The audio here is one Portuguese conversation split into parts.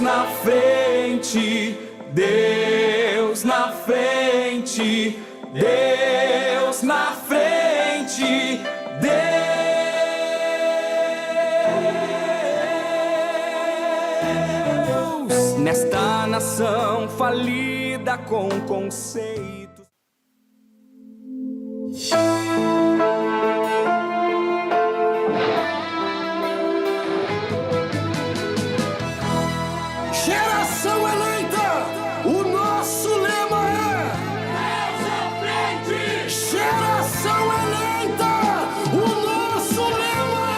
na frente, Deus na frente, Deus na frente, Deus nesta nação falida com conceitos. Geração eleita, o nosso lema é Deus à frente. Geração eleita, o nosso lema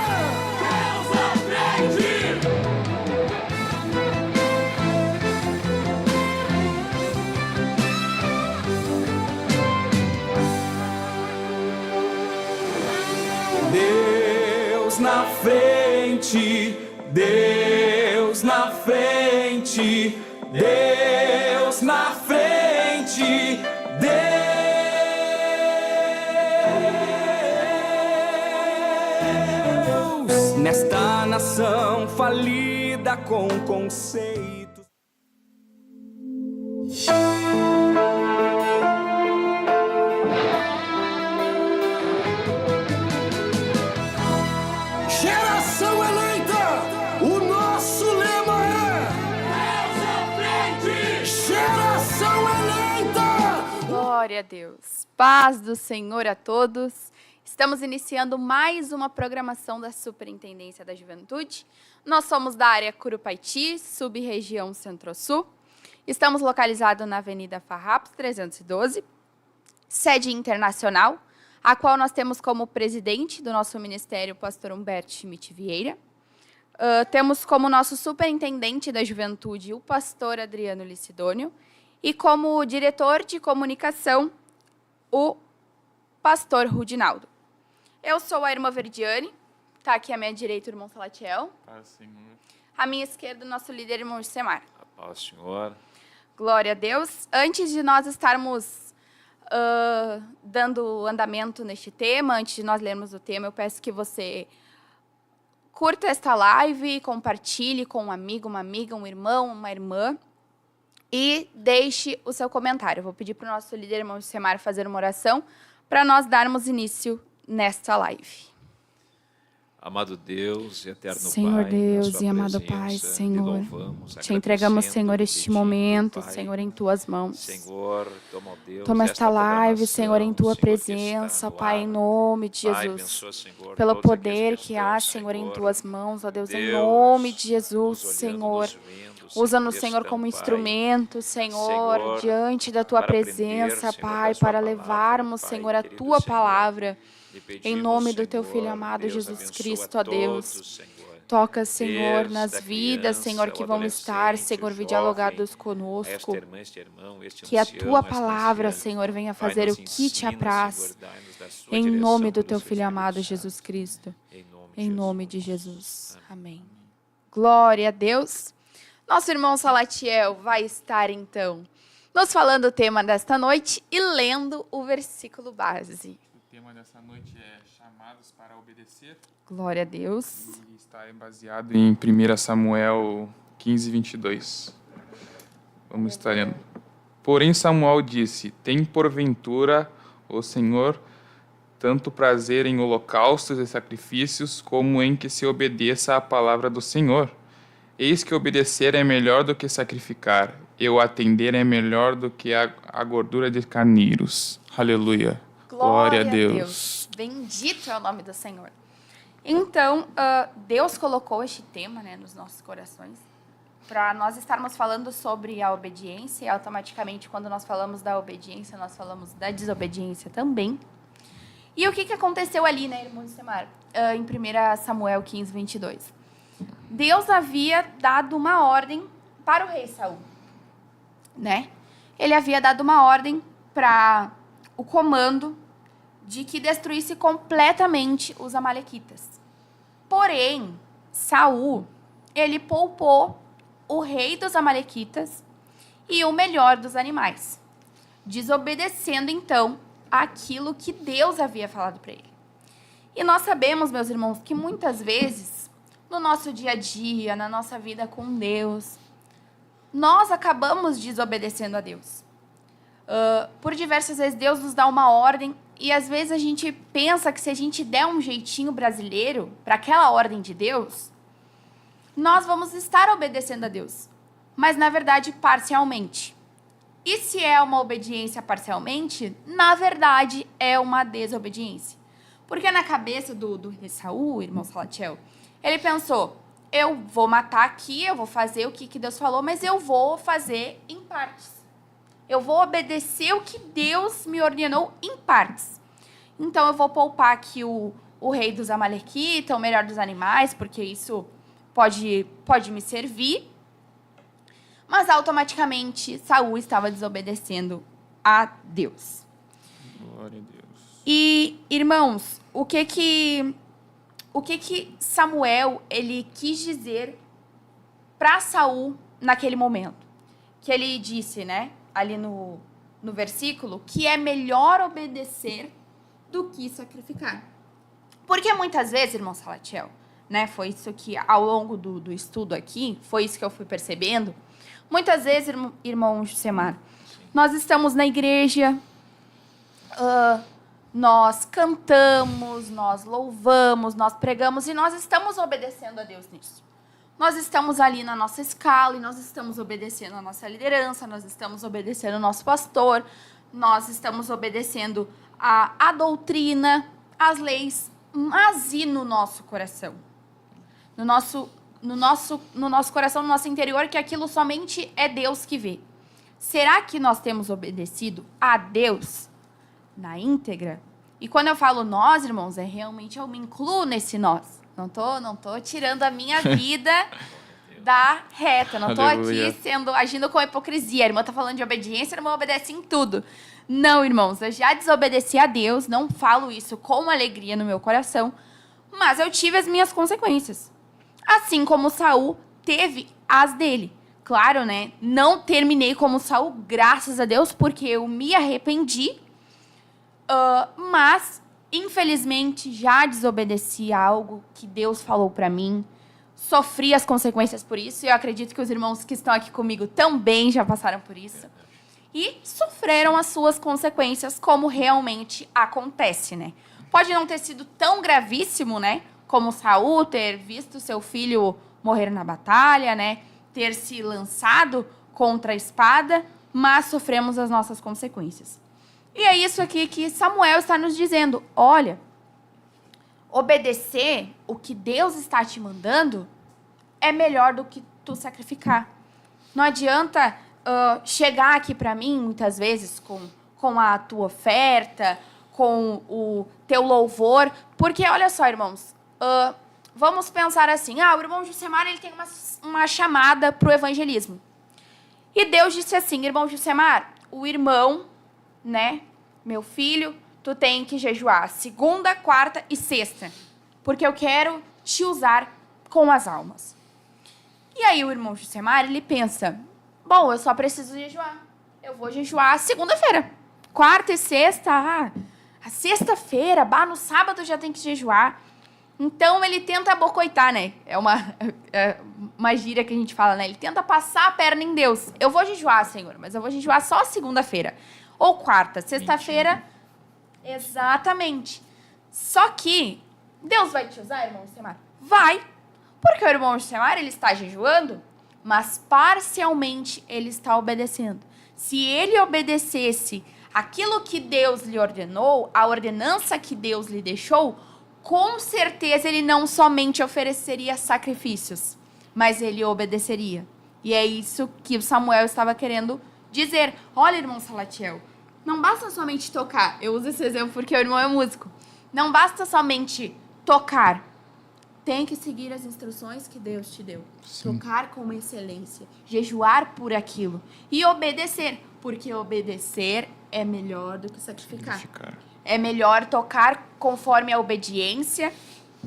é Deus à frente. Deus na frente, Deus na frente, Deus na frente, Deus nesta nação falida com conceitos. Geração eleita, o nosso lema é Deus à frente. Geração eleita. Glória a Deus. Paz do Senhor a todos. Estamos iniciando mais uma programação da Superintendência da Juventude. Nós somos da área Curupaiti, sub-região Centro-Sul. Estamos localizados na Avenida Farrapos 312, sede internacional, a qual nós temos como presidente do nosso ministério o pastor Humberto Schmidt Vieira. Temos como nosso superintendente da juventude o pastor Adriano Licidônio e como diretor de comunicação o pastor Rudinaldo. Eu sou a irmã Verdiane, está aqui à minha direita o irmão Salatiel. Paz, Senhor. À minha esquerda o nosso líder, irmão Semar. A paz, Senhor. Glória a Deus. Antes de nós estarmos dando andamento neste tema, antes de nós lermos o tema, eu peço que você curta esta live, compartilhe com um amigo, uma amiga, um irmão, uma irmã e deixe o seu comentário. Eu vou pedir para o nosso líder, irmão Semar, fazer uma oração para nós darmos início nesta live. Amado Deus e eterno Senhor Pai, Deus na sua e amado presença, Pai, te Senhor, louvamos, te entregamos, agradecendo, Senhor, este pedindo, momento, Pai, Senhor, em Tuas mãos. Senhor, toma, ó Deus, Toma esta live, programação, Senhor, em Tua Senhor, que presença, está no Pai, ar. em nome de Pai, Jesus. abençoa, Senhor, Pelo todos poder aqueles que que há, estão, Senhor, em Senhor, Tuas mãos, ó Deus, em Deus, nome de Jesus, nos olhando, Senhor. nos vendo, Usa-nos, que Senhor, estão, como Pai, instrumento, Senhor, Senhor, diante da Tua para aprender, presença, Senhor, Pai, da Sua para palavra, levarmos, Pai, Senhor, a querido Tua Senhor. palavra. E Em pedimos, nome do Teu Senhor, Filho amado, Deus, Jesus abençoa Cristo, ó Deus. todos, Senhor. Toca, Senhor, Desde nas a vidas, criança, Senhor, que o vão estar, adolescente, Senhor, o jovem, dialogados a conosco. esta irmã, este irmão, este Que a ancião, Tua esta palavra, anciã. Senhor, venha Pai, fazer o nos que Te ensina, apraz. Senhor, dai-nos da sua Em direção, nome do do Teu seu Filho amado, Espírito Jesus Santo. Cristo. Em Em nome nome de de Jesus. Amém. Amém. Glória a Deus. Nosso irmão Salatiel vai estar, então, nos falando o tema desta noite e lendo o versículo base. O tema dessa noite é Chamados para Obedecer Glória a Deus. e está baseado em 1 Samuel 15, 22. Vamos estar lendo. Porém Samuel disse, tem porventura o Senhor tanto prazer em holocaustos e sacrifícios, como em que se obedeça à palavra do Senhor. Eis que obedecer é melhor do que sacrificar, e o atender é melhor do que a gordura de carneiros. Aleluia. Glória a Deus. Bendito é o nome do Senhor. Então, Deus colocou este tema, né, nos nossos corações, para nós estarmos falando sobre a obediência, e automaticamente, quando nós falamos da obediência, nós falamos da desobediência também. E o que aconteceu ali, né, irmão Semar? Em 1 Samuel 15, 22. Deus havia dado uma ordem para o rei Saul, né? Ele havia dado uma ordem para o comando de que destruísse completamente os amalequitas. Porém, Saul, ele poupou o rei dos amalequitas e o melhor dos animais, desobedecendo, então, aquilo que Deus havia falado para ele. E nós sabemos, meus irmãos, que muitas vezes no nosso dia a dia, na nossa vida com Deus, nós acabamos desobedecendo a Deus. Por diversas vezes Deus nos dá uma ordem e às vezes a gente pensa que se a gente der um jeitinho brasileiro para aquela ordem de Deus, nós vamos estar obedecendo a Deus. Mas na verdade parcialmente. E se é uma obediência parcialmente, na verdade é uma desobediência. Porque na cabeça do rei Saul, irmão Salatiel, ele pensou, eu vou matar aqui, eu vou fazer o que Deus falou, mas eu vou fazer em partes. Eu vou obedecer o que Deus me ordenou em partes. Então eu vou poupar aqui o rei dos Amalequitas, o melhor dos animais, porque isso pode me servir. Mas automaticamente Saul estava desobedecendo a Deus. Glória a Deus. E, irmãos, o que Samuel ele quis dizer para Saul naquele momento? Que ele disse, né, ali no versículo, que é melhor obedecer do que sacrificar. Porque muitas vezes, irmão Salatiel, né, foi isso que ao longo do estudo aqui, foi isso que eu fui percebendo. Muitas vezes, irmão Josemar, nós estamos na igreja, nós cantamos, nós louvamos, nós pregamos e nós estamos obedecendo a Deus nisso. Nós estamos ali na nossa escala e nós estamos obedecendo a nossa liderança, nós estamos obedecendo o nosso pastor, nós estamos obedecendo a doutrina, as leis, mas e no nosso coração? No nosso coração, no nosso interior, que aquilo somente é Deus que vê. Será que nós temos obedecido a Deus na íntegra? E quando eu falo nós, irmãos, realmente eu me incluo nesse nós. Não tô tirando a minha vida da reta. Não tô Aleluia. aqui agindo com hipocrisia. A irmã tá falando de obediência, a irmã obedece em tudo. Não, irmãos, eu já desobedeci a Deus, não falo isso com alegria no meu coração, mas eu tive as minhas consequências. Assim como Saul teve as dele. Claro, né? Não terminei como Saul, graças a Deus, porque eu me arrependi. Mas, infelizmente, já desobedeci a algo que Deus falou para mim. Sofri as consequências por isso. E eu acredito que os irmãos que estão aqui comigo também já passaram por isso. E sofreram as suas consequências, como realmente acontece, né? Pode não ter sido tão gravíssimo, né? Como Saul ter visto seu filho morrer na batalha, né? Ter se lançado contra a espada, mas sofremos as nossas consequências. E é isso aqui que Samuel está nos dizendo. Olha, obedecer o que Deus está te mandando é melhor do que tu sacrificar. Não adianta chegar aqui para mim, muitas vezes, com a tua oferta, com o teu louvor, porque, olha só, irmãos, vamos pensar assim, o irmão Josemar ele tem uma chamada para o evangelismo. E Deus disse assim, irmão Josemar, o irmão, né, meu filho, tu tem que jejuar segunda, quarta e sexta, porque eu quero te usar com as almas. E aí o irmão Josemar, ele pensa, bom, eu só preciso jejuar. Eu vou jejuar segunda-feira. Quarta e sexta, a sexta-feira, no sábado já tem que jejuar. Então, ele tenta bocoitar, né? É uma gíria que a gente fala, né? Ele tenta passar a perna em Deus. Eu vou jejuar, Senhor, mas eu vou jejuar só segunda-feira. Ou quarta. Sexta-feira, exatamente. Só que Deus vai te usar, irmão Josemar? Vai. Porque o irmão Josemar, ele está jejuando, mas parcialmente ele está obedecendo. Se ele obedecesse aquilo que Deus lhe ordenou, a ordenança que Deus lhe deixou, com certeza ele não somente ofereceria sacrifícios, mas ele obedeceria. E é isso que o Samuel estava querendo dizer. Olha, irmão Salatiel, não basta somente tocar. Eu uso esse exemplo porque o irmão é músico. Não basta somente tocar. Tem que seguir as instruções que Deus te deu. Sim. Tocar com excelência. Jejuar por aquilo. E obedecer. Porque obedecer é melhor do que sacrificar. É melhor tocar conforme a obediência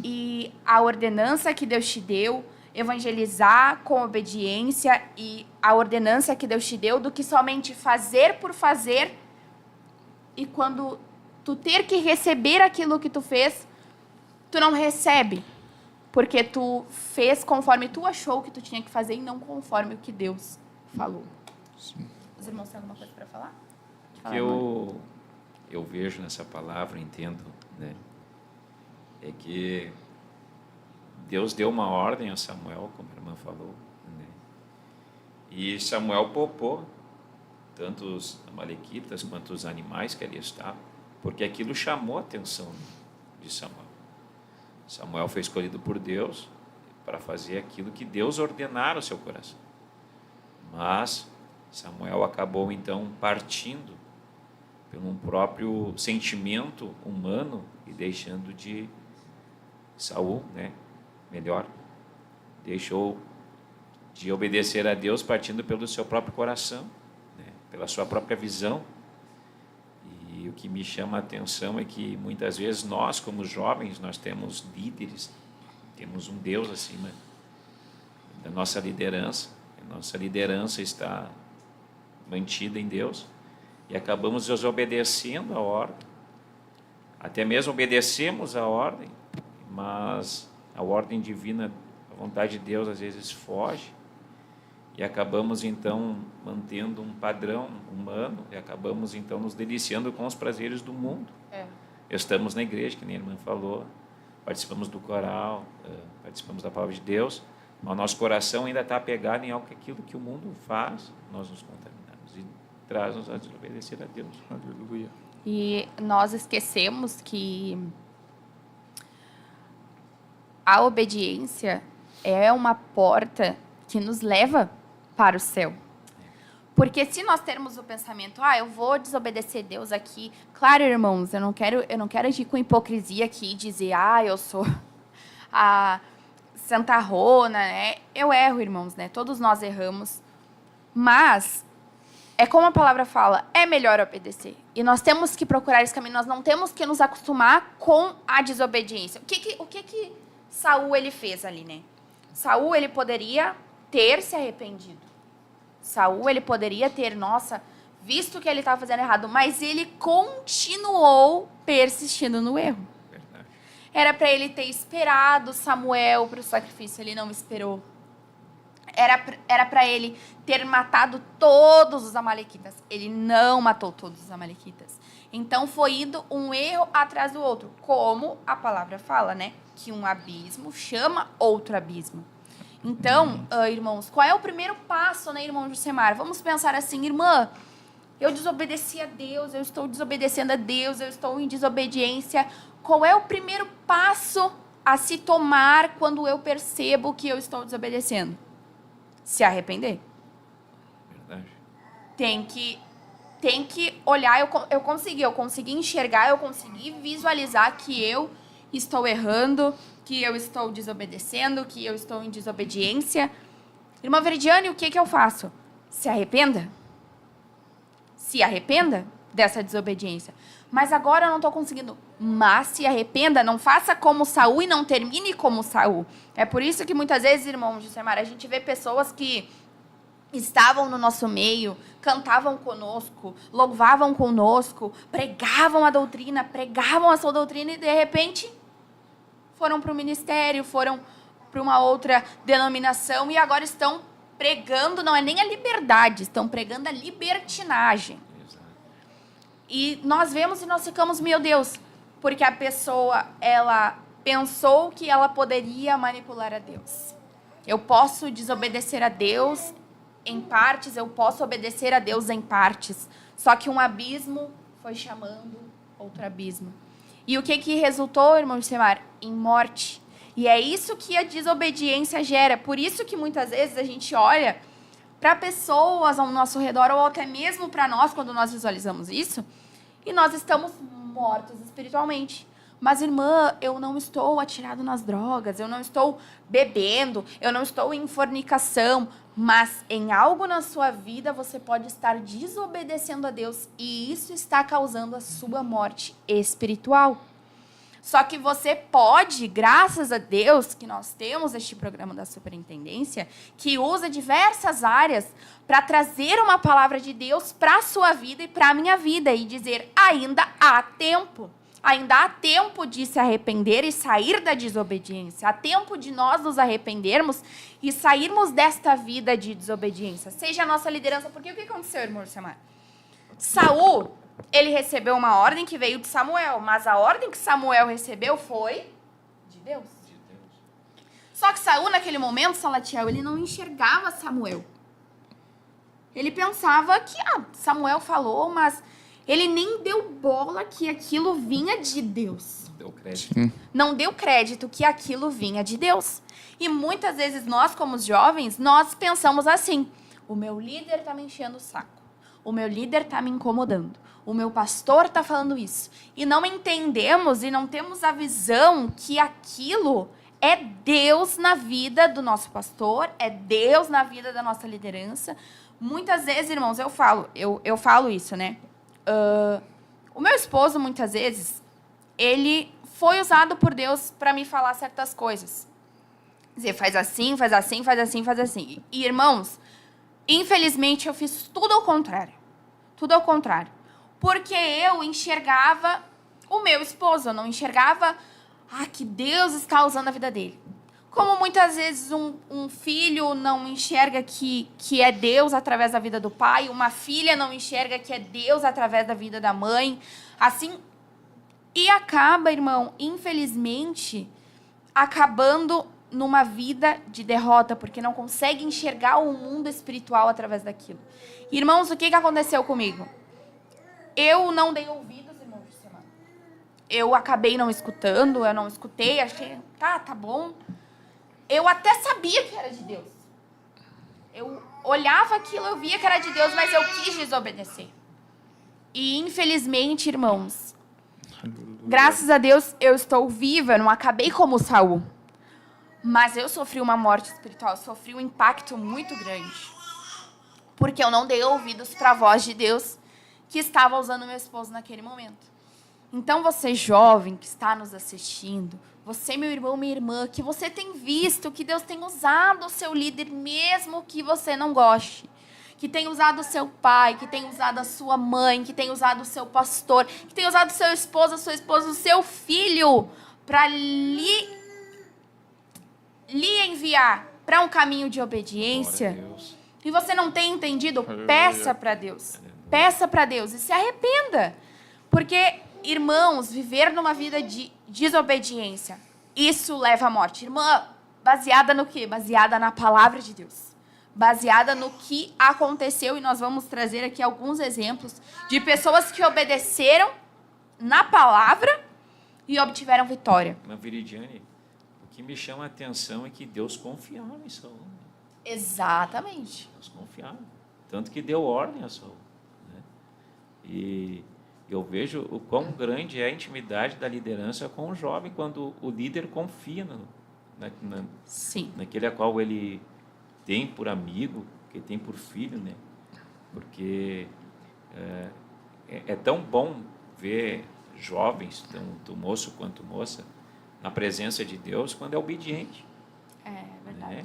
e a ordenança que Deus te deu, evangelizar com obediência e a ordenança que Deus te deu, do que somente fazer por fazer e quando tu ter que receber aquilo que tu fez, tu não recebe. porque tu fez conforme tu achou que tu tinha que fazer e não conforme o que Deus falou. Sim. Os irmãos têm alguma coisa para falar? O que eu vejo nessa palavra, entendo, né? É que Deus deu uma ordem a Samuel, como a irmã falou, né? E Samuel poupou tanto os amalequitas quanto os animais que ali estavam, porque aquilo chamou a atenção de Samuel. Samuel foi escolhido por Deus para fazer aquilo que Deus ordenara ao seu coração. Mas Samuel acabou então partindo pelo próprio sentimento humano e deixando de Saul, né? Melhor, deixou de obedecer a Deus partindo pelo seu próprio coração, né? Pela sua própria visão. E o que me chama a atenção é que muitas vezes nós, como jovens, nós temos líderes, temos um Deus acima da nossa liderança. A nossa liderança está mantida em Deus e acabamos desobedecendo a ordem. Até mesmo obedecemos a ordem, mas a ordem divina, a vontade de Deus às vezes foge e acabamos então mantendo um padrão humano e acabamos então nos deliciando com os prazeres do mundo. Estamos na igreja, que nem a irmã falou, participamos do coral, participamos da palavra de Deus, mas o nosso coração ainda está apegado em aquilo que o mundo faz, nós nos contaminamos e traz-nos a desobedecer a Deus. Aleluia. E nós esquecemos que a obediência é uma porta que nos leva para o céu. Porque se nós termos o pensamento, eu vou desobedecer Deus aqui, claro, irmãos, eu não quero agir com hipocrisia aqui e dizer, eu sou a Santa Rona, né? Eu erro, irmãos, né? Todos nós erramos. Mas é como a palavra fala, é melhor obedecer. E nós temos que procurar esse caminho, nós não temos que nos acostumar com a desobediência. O que Saul ele fez ali, né? Saul ele poderia ter se arrependido. Saul ele poderia ter, visto que ele estava fazendo errado, mas ele continuou persistindo no erro. Verdade. Era para ele ter esperado Samuel para o sacrifício, ele não esperou. Era para ele ter matado todos os amalequitas. Ele não matou todos os amalequitas. Então foi indo um erro atrás do outro. Como a palavra fala, né? Que um abismo chama outro abismo. Então, irmãos, qual é o primeiro passo, né, irmão Jusemar? Vamos pensar assim, irmã, eu desobedeci a Deus, eu estou desobedecendo a Deus, eu estou em desobediência. Qual é o primeiro passo a se tomar quando eu percebo que eu estou desobedecendo? Se arrepender. Verdade. Tem que olhar, eu consegui enxergar, eu consegui visualizar que eu estou errando, que eu estou desobedecendo, que eu estou em desobediência. Irmã Veridiane, o que eu faço? Se arrependa. Se arrependa dessa desobediência. Mas agora eu não estou conseguindo. Mas se arrependa, não faça como Saul e não termine como Saul. É por isso que muitas vezes, irmão Jusemar, a gente vê pessoas que estavam no nosso meio, cantavam conosco, louvavam conosco, pregavam a doutrina, pregavam a sua doutrina e de repente foram para o ministério, foram para uma outra denominação e agora estão pregando, não é nem a liberdade, estão pregando a libertinagem. Exato. E nós vemos e nós ficamos, meu Deus, porque a pessoa, ela pensou que ela poderia manipular a Deus. Eu posso desobedecer a Deus em partes, eu posso obedecer a Deus em partes. Só que um abismo foi chamando outro abismo. E o que resultou, irmão Jusemar? Em morte. E é isso que a desobediência gera. Por isso que muitas vezes a gente olha para pessoas ao nosso redor, ou até mesmo para nós, quando nós visualizamos isso, e nós estamos mortos espiritualmente. Mas, irmã, eu não estou atirado nas drogas, eu não estou bebendo, eu não estou em fornicação, mas em algo na sua vida você pode estar desobedecendo a Deus e isso está causando a sua morte espiritual. Só que você pode, graças a Deus, que nós temos este programa da Superintendência, que usa diversas áreas para trazer uma palavra de Deus para a sua vida e para a minha vida e dizer, ainda há tempo. Ainda há tempo de se arrepender e sair da desobediência. Há tempo de nós nos arrependermos e sairmos desta vida de desobediência. Seja a nossa liderança. Porque o que aconteceu, irmão Samar? Saul, ele recebeu uma ordem que veio de Samuel. Mas a ordem que Samuel recebeu foi de Deus. Só que Saul, naquele momento, Salatiel, ele não enxergava Samuel. Ele pensava que Samuel falou, mas ele nem deu bola que aquilo vinha de Deus. Não deu crédito. Não deu crédito que aquilo vinha de Deus. E muitas vezes nós, como jovens, nós pensamos assim: o meu líder está me enchendo o saco. O meu líder está me incomodando. O meu pastor está falando isso. E não entendemos e não temos a visão que aquilo é Deus na vida do nosso pastor, é Deus na vida da nossa liderança. Muitas vezes, irmãos, eu falo isso, né? O meu esposo, muitas vezes, ele foi usado por Deus para me falar certas coisas. Dizer, faz assim, faz assim, faz assim, faz assim. E, irmãos, infelizmente, eu fiz tudo ao contrário. Tudo ao contrário. Porque eu enxergava o meu esposo, eu não enxergava que Deus está usando a vida dele. Como muitas vezes um filho não enxerga que é Deus através da vida do pai, uma filha não enxerga que é Deus através da vida da mãe, assim, e acaba, irmão, infelizmente, acabando numa vida de derrota, porque não consegue enxergar o mundo espiritual através daquilo. Irmãos, o que aconteceu comigo? Eu não dei ouvidos, irmãos de semana. Eu acabei não escutando, eu não escutei, achei, tá bom. Eu até sabia que era de Deus. Eu olhava aquilo, eu via que era de Deus, mas eu quis desobedecer. E, infelizmente, irmãos, graças a Deus, eu estou viva, eu não acabei como Saul. Mas eu sofri uma morte espiritual, sofri um impacto muito grande. Porque eu não dei ouvidos para a voz de Deus que estava usando meu esposo naquele momento. Então, você jovem que está nos assistindo, você, meu irmão, minha irmã, que você tem visto que Deus tem usado o seu líder, mesmo que você não goste. Que tem usado o seu pai, que tem usado a sua mãe, que tem usado o seu pastor, que tem usado o seu esposo, a sua esposa, o seu filho, para lhe enviar para um caminho de obediência. E você não tem entendido, peça para Deus. Peça para Deus e se arrependa. Porque, irmãos, viver numa vida de desobediência, isso leva à morte. Irmã, baseada no quê? Baseada na palavra de Deus. Baseada no que aconteceu, e nós vamos trazer aqui alguns exemplos de pessoas que obedeceram na palavra e obtiveram vitória. Mas, Viridiane, o que me chama a atenção é que Deus confiava em Saul. Exatamente. Deus confiava. Tanto que deu ordem a Saul. Né? E eu vejo o quão grande é a intimidade da liderança com o jovem quando o líder confia naquele a qual ele tem por amigo, que tem por filho, né? Porque é tão bom ver jovens, tanto moço quanto moça, na presença de Deus quando é obediente. É verdade. Né?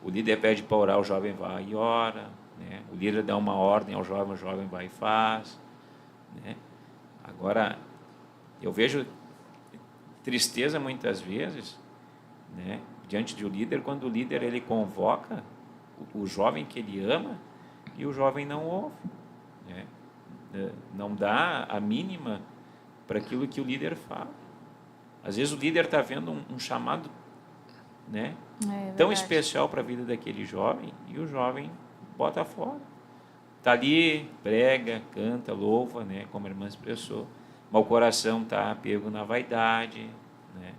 O líder pede para orar, o jovem vai e ora. Né? O líder dá uma ordem ao jovem, o jovem vai e faz. Né? Agora, eu vejo tristeza muitas vezes, né, diante de um líder, quando o líder ele convoca o jovem que ele ama e o jovem não ouve. Né? Não dá a mínima para aquilo que o líder fala. Às vezes o líder está vendo um chamado, né, tão especial para a vida daquele jovem e o jovem bota fora. Está ali, prega, canta, louva, né, como a irmã expressou, mas o coração está pego na vaidade, né,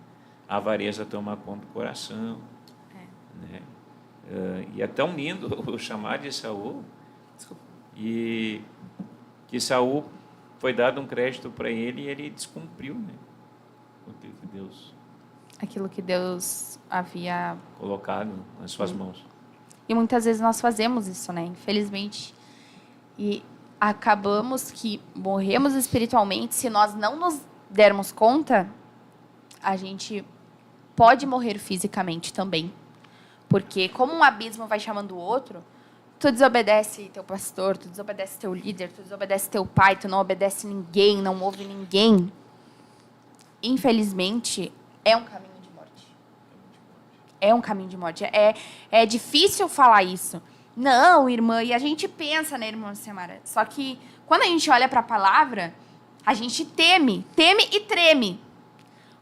a avareza toma conta do coração. Né, e é tão lindo o chamado de Saul, e que Saul foi dado um crédito para ele e ele descumpriu, né, aquilo que Deus havia colocado nas suas mãos. E muitas vezes nós fazemos isso, né? Infelizmente. E acabamos que morremos espiritualmente. Se nós não nos dermos conta, a gente pode morrer fisicamente também. Porque como um abismo vai chamando o outro, tu desobedece teu pastor, tu desobedece teu líder, tu desobedece teu pai, tu não obedece ninguém, não ouve ninguém. infelizmente, é um caminho de morte. É um caminho de morte. É difícil falar isso. Não, irmã, e a gente pensa, né, irmã Samara? Só que quando a gente olha para a palavra, a gente teme e treme.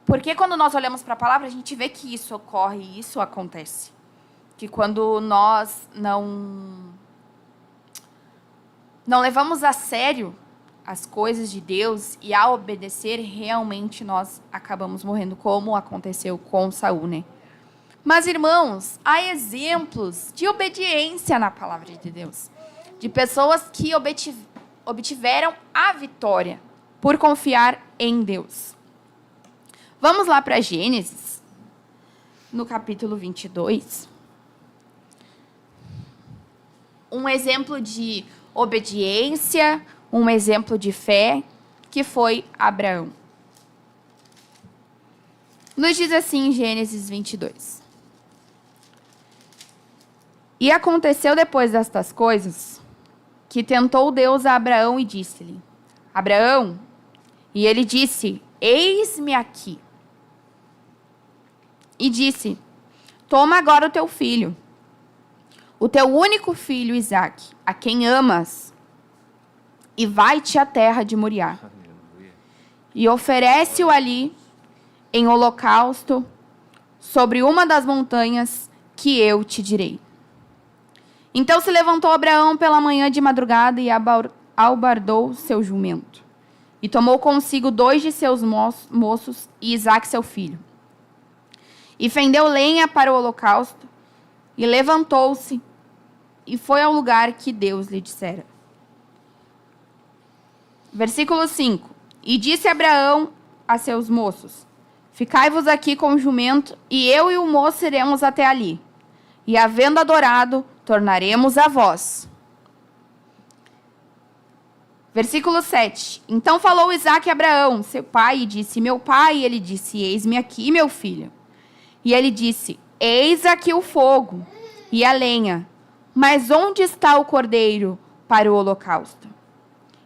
Porque quando nós olhamos para a palavra, a gente vê que isso ocorre, isso acontece. Que quando nós não levamos a sério as coisas de Deus e a obedecer, realmente nós acabamos morrendo, como aconteceu com Saul, né? Mas, irmãos, há exemplos de obediência na palavra de Deus. De pessoas que obtiveram a vitória por confiar em Deus. Vamos lá para Gênesis, no capítulo 22. Um exemplo de obediência, um exemplo de fé, que foi Abraão. Nos diz assim em Gênesis 22. E aconteceu depois destas coisas, que tentou Deus a Abraão e disse-lhe: Abraão, e ele disse: eis-me aqui. E disse: toma agora o teu filho, o teu único filho Isaque, a quem amas, e vai-te à terra de Moriá. E oferece-o ali em holocausto sobre uma das montanhas que eu te direi. Então se levantou Abraão pela manhã de madrugada e albardou seu jumento. E tomou consigo 2 de seus moços e Isaque seu filho. E fendeu lenha para o holocausto, e levantou-se, e foi ao lugar que Deus lhe dissera. Versículo 5. E disse Abraão a seus moços: ficai-vos aqui com o jumento, e eu e o moço iremos até ali. E havendo adorado, tornaremos a vós. Versículo 7. Então falou Isaque a Abraão, seu pai, e disse: meu pai. E ele disse: eis-me aqui, meu filho. E ele disse: eis aqui o fogo e a lenha, mas onde está o cordeiro para o holocausto?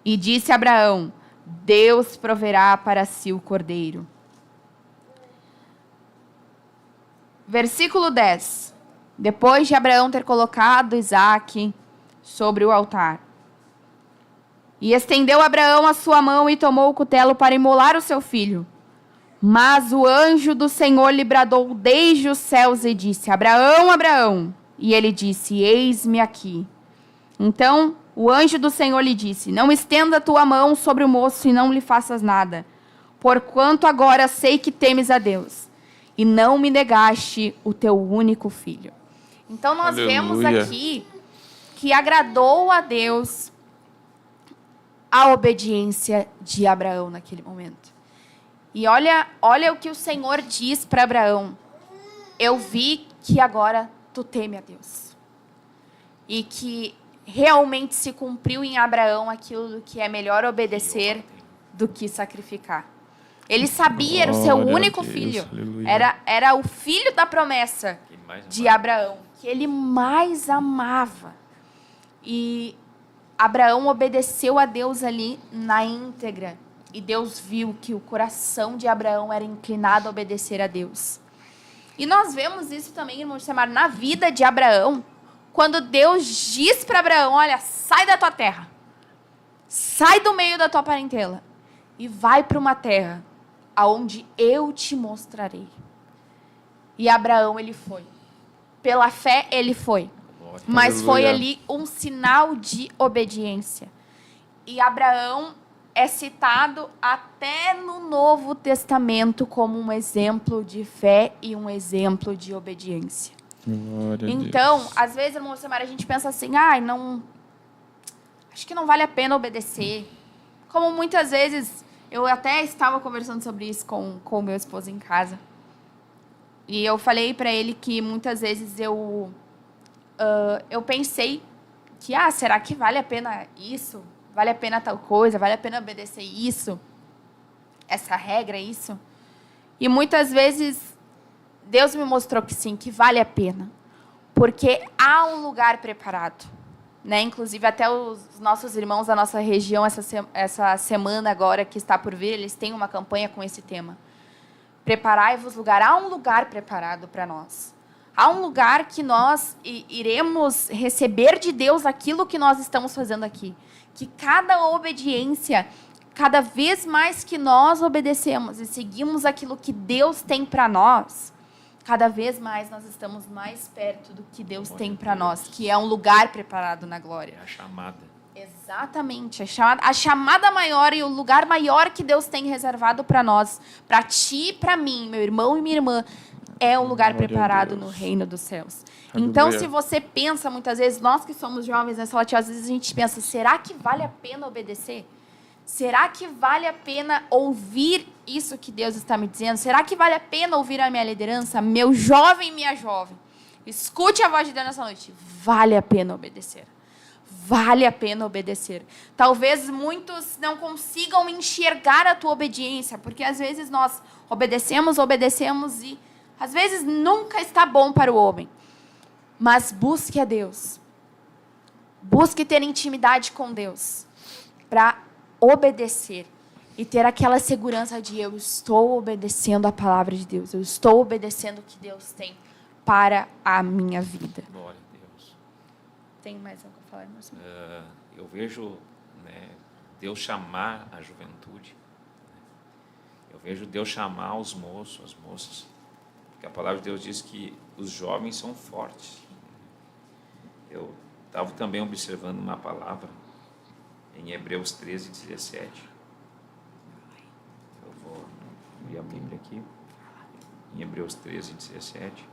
E disse Abraão: Deus proverá para si o cordeiro. Versículo 10. Depois de Abraão ter colocado Isaque sobre o altar, e estendeu Abraão a sua mão e tomou o cutelo para imolar o seu filho. Mas o anjo do Senhor lhe bradou desde os céus e disse: Abraão, Abraão. E ele disse: eis-me aqui. Então o anjo do Senhor lhe disse: não estenda a tua mão sobre o moço e não lhe faças nada, porquanto agora sei que temes a Deus, e não me negaste o teu único filho. Então nós vemos aqui que agradou a Deus a obediência de Abraão naquele momento. E olha o que o Senhor diz para Abraão: eu vi que agora tu teme a Deus. E que realmente se cumpriu em Abraão aquilo que é melhor obedecer do que sacrificar. Ele sabia, era o seu único filho. Era o filho da promessa de Abraão, que ele mais amava. E Abraão obedeceu a Deus ali na íntegra. E Deus viu que o coração de Abraão era inclinado a obedecer a Deus. E nós vemos isso também, irmão Samar, na vida de Abraão. Quando Deus diz para Abraão: olha, sai da tua terra. Sai do meio da tua parentela. E vai para uma terra aonde eu te mostrarei. E Abraão, ele foi. Pela fé, ele foi. Mas foi ali um sinal de obediência. E Abraão é citado até no Novo Testamento como um exemplo de fé e um exemplo de obediência. Então, às vezes, irmão Samara, a gente pensa assim: não, acho que não vale a pena obedecer. Como muitas vezes, eu até estava conversando sobre isso com o meu esposo em casa. E eu falei para ele que muitas vezes eu pensei que, será que vale a pena isso? Vale a pena tal coisa? Vale a pena obedecer isso? Essa regra, isso? E muitas vezes Deus me mostrou que sim, que vale a pena. Porque há um lugar preparado. Né? Inclusive, até os nossos irmãos da nossa região, essa semana agora que está por vir, eles têm uma campanha com esse tema. Preparai-vos lugar. Há um lugar preparado para nós. Há um lugar que nós iremos receber de Deus aquilo que nós estamos fazendo aqui. Que cada obediência, cada vez mais que nós obedecemos e seguimos aquilo que Deus tem para nós, cada vez mais nós estamos mais perto do que Deus tem para nós, que é um lugar preparado na glória. É a chamada. Exatamente, a chamada maior e o lugar maior que Deus tem reservado para nós, para ti e para mim, meu irmão e minha irmã, é um lugar Glória a preparado Deus. no reino dos céus. Aleluia. Então, se você pensa, muitas vezes, nós que somos jovens nessa latinha, às vezes a gente pensa, será que vale a pena obedecer? Será que vale a pena ouvir isso que Deus está me dizendo? Será que vale a pena ouvir a minha liderança? Meu jovem e minha jovem, escute a voz de Deus nessa noite. Vale a pena obedecer. Vale a pena obedecer. Talvez muitos não consigam enxergar a tua obediência, porque às vezes nós obedecemos e às vezes nunca está bom para o homem. Mas busque a Deus. Busque ter intimidade com Deus para obedecer e ter aquela segurança de eu estou obedecendo a palavra de Deus. Eu estou obedecendo o que Deus tem para a minha vida. Glória a Deus. Tem mais algo a falar, irmão? Eu vejo, né, Deus chamar a juventude. Eu vejo Deus chamar os moços, as moças. Porque a palavra de Deus diz que os jovens são fortes. Eu estava também observando uma palavra em Hebreus 13, 17. Eu vou abrir a Bíblia aqui. Em Hebreus 13, 17.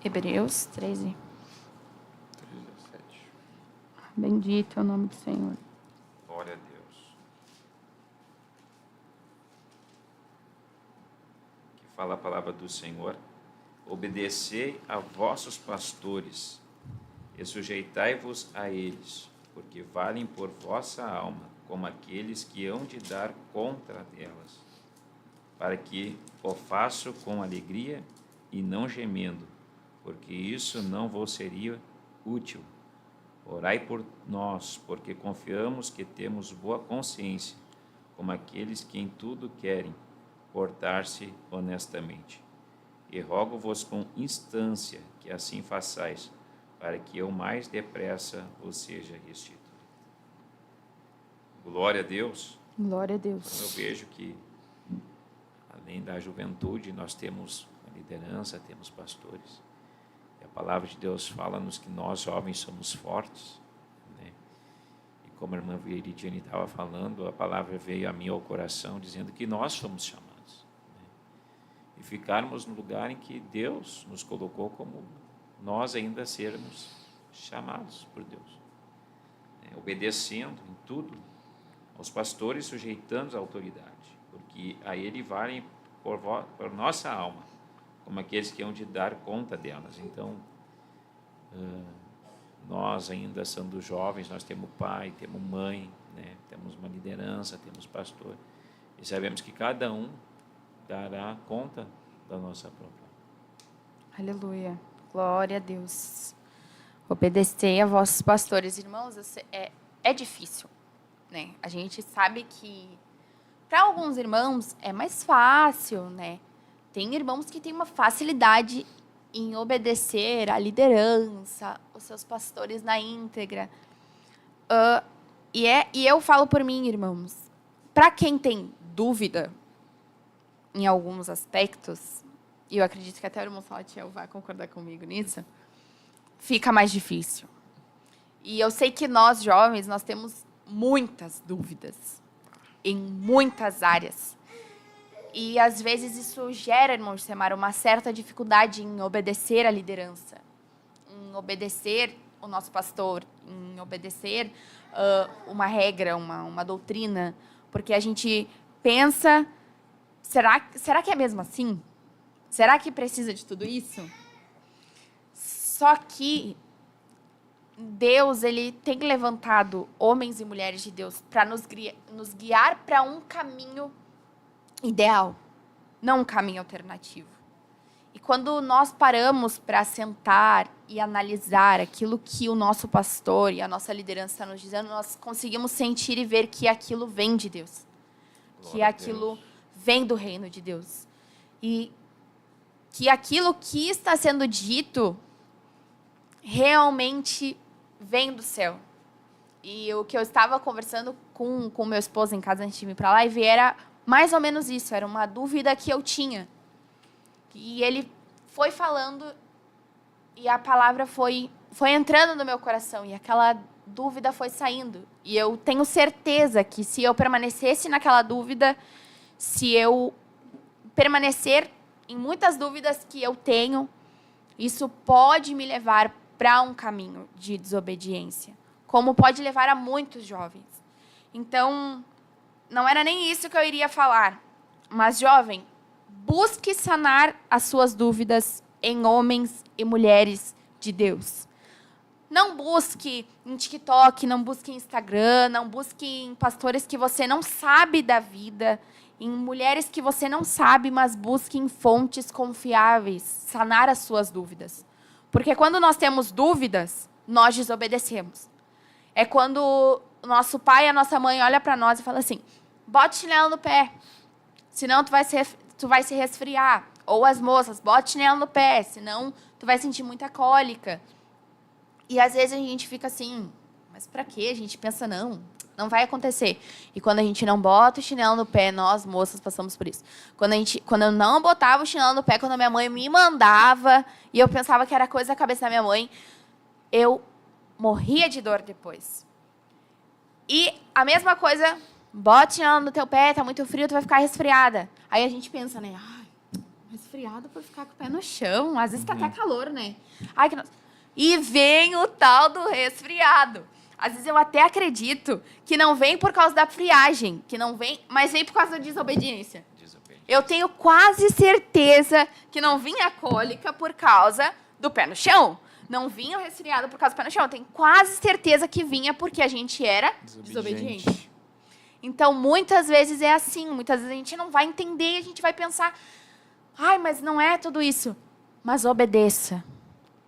Hebreus 13. 17. Bendito é o nome do Senhor. Glória a Deus. Que fala a palavra do Senhor. Obedecei a vossos pastores e sujeitai-vos a eles, porque valem por vossa alma, como aqueles que hão de dar conta delas, para que o faço com alegria e não gemendo, porque isso não vos seria útil. Orai por nós, porque confiamos que temos boa consciência, como aqueles que em tudo querem portar-se honestamente. E rogo-vos com instância que assim façais, para que eu mais depressa vos seja restituído. Glória a Deus. Glória a Eu Deus. vejo que, além da juventude, nós temos a liderança, temos pastores. E a palavra de Deus fala-nos que nós, jovens, somos fortes, né? E como a irmã Veridiane estava falando, a palavra veio a mim ao coração, dizendo que nós somos chamados. E ficarmos no lugar em que Deus nos colocou, como nós ainda sermos chamados por Deus, obedecendo em tudo aos pastores, sujeitando a autoridade, porque a Ele valem por nossa alma, como aqueles que hão de dar conta delas. Então, nós ainda sendo jovens, nós temos pai, temos mãe, né? Temos uma liderança, temos pastor, e sabemos que cada um dará conta da nossa própria. Aleluia. Glória a Deus. Obedecei a vossos pastores. Irmãos, é difícil, né? A gente sabe que para alguns irmãos é mais fácil, né? Tem irmãos que têm uma facilidade em obedecer à liderança, os seus pastores na íntegra. E eu falo por mim, irmãos, para quem tem dúvida em alguns aspectos, e eu acredito que até o irmão Salatiel vai concordar comigo nisso, fica mais difícil. E eu sei que nós, jovens, nós temos muitas dúvidas em muitas áreas. E, às vezes, isso gera, irmão Semar, uma certa dificuldade em obedecer à liderança, em obedecer o nosso pastor, em obedecer uma regra, uma doutrina, porque a gente pensa, será que é mesmo assim? Será que precisa de tudo isso? Só que Deus, ele tem levantado homens e mulheres de Deus para nos guiar para um caminho ideal, não um caminho alternativo. E quando nós paramos para sentar e analisar aquilo que o nosso pastor e a nossa liderança está nos dizendo, nós conseguimos sentir e ver que aquilo vem de Deus. Que aquilo vem do reino de Deus. E que aquilo que está sendo dito realmente vem do céu. E o que eu estava conversando com meu esposo em casa antes de vir para a live era mais ou menos isso. Era uma dúvida que eu tinha. E ele foi falando e a palavra foi entrando no meu coração. E aquela dúvida foi saindo. E eu tenho certeza que se eu permanecesse naquela dúvida, se eu permanecer em muitas dúvidas que eu tenho, isso pode me levar para um caminho de desobediência, como pode levar a muitos jovens. Então, não era nem isso que eu iria falar. Mas, jovem, busque sanar as suas dúvidas em homens e mulheres de Deus. Não busque em TikTok, não busque em Instagram, não busque em pastores que você não sabe da vida, em mulheres que você não sabe, mas busque em fontes confiáveis, sanar as suas dúvidas. Porque quando nós temos dúvidas, nós desobedecemos. É quando o nosso pai e a nossa mãe olham para nós e falam assim, bote chinelo no pé, senão tu vai se resfriar. Ou as moças, bote chinelo no pé, senão tu vai sentir muita cólica. E às vezes a gente fica assim, mas para quê? A gente pensa, não vai acontecer. E quando a gente não bota o chinelo no pé, nós, moças, passamos por isso. Quando eu não botava o chinelo no pé, quando a minha mãe me mandava, e eu pensava que era coisa da cabeça da minha mãe, eu morria de dor depois. E a mesma coisa, bote chinelo no teu pé, tá muito frio, tu vai ficar resfriada. Aí a gente pensa, né? Ai, resfriada por ficar com o pé no chão. Às vezes tá até calor, né? Ai, que E vem o tal do resfriado. Às vezes eu até acredito que não vem por causa da friagem, que não vem, mas vem por causa da desobediência. Eu tenho quase certeza que não vinha a cólica por causa do pé no chão. Não vinha o resfriado por causa do pé no chão. Eu tenho quase certeza que vinha porque a gente era desobediente. Então, muitas vezes é assim. Muitas vezes a gente não vai entender e a gente vai pensar, ai, mas não é tudo isso. Mas obedeça.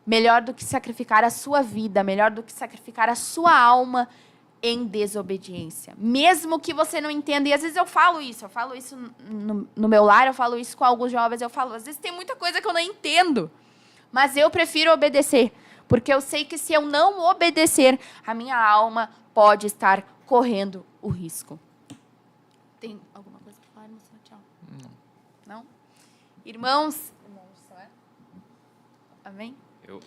Melhor do que sacrificar a sua vida, melhor do que sacrificar a sua alma em desobediência. Mesmo que você não entenda, e às vezes eu falo isso no meu lar, eu falo isso com alguns jovens, eu falo, às vezes tem muita coisa que eu não entendo, mas eu prefiro obedecer, porque eu sei que se eu não obedecer, a minha alma pode estar correndo o risco. Tem alguma coisa para falar, irmão? Tchau. Não? Irmãos, amém?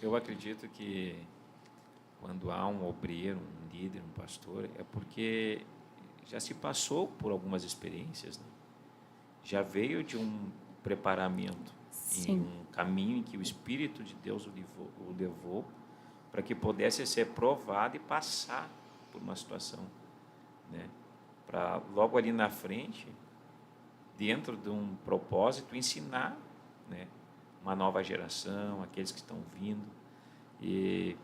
Eu acredito que quando há um obreiro, um líder, um pastor, é porque já se passou por algumas experiências, né? Já veio de um preparamento, em um caminho em que o Espírito de Deus o levou para que pudesse ser provado e passar por uma situação, né? Para logo ali na frente, dentro de um propósito, ensinar, né, uma nova geração, aqueles que estão vindo. E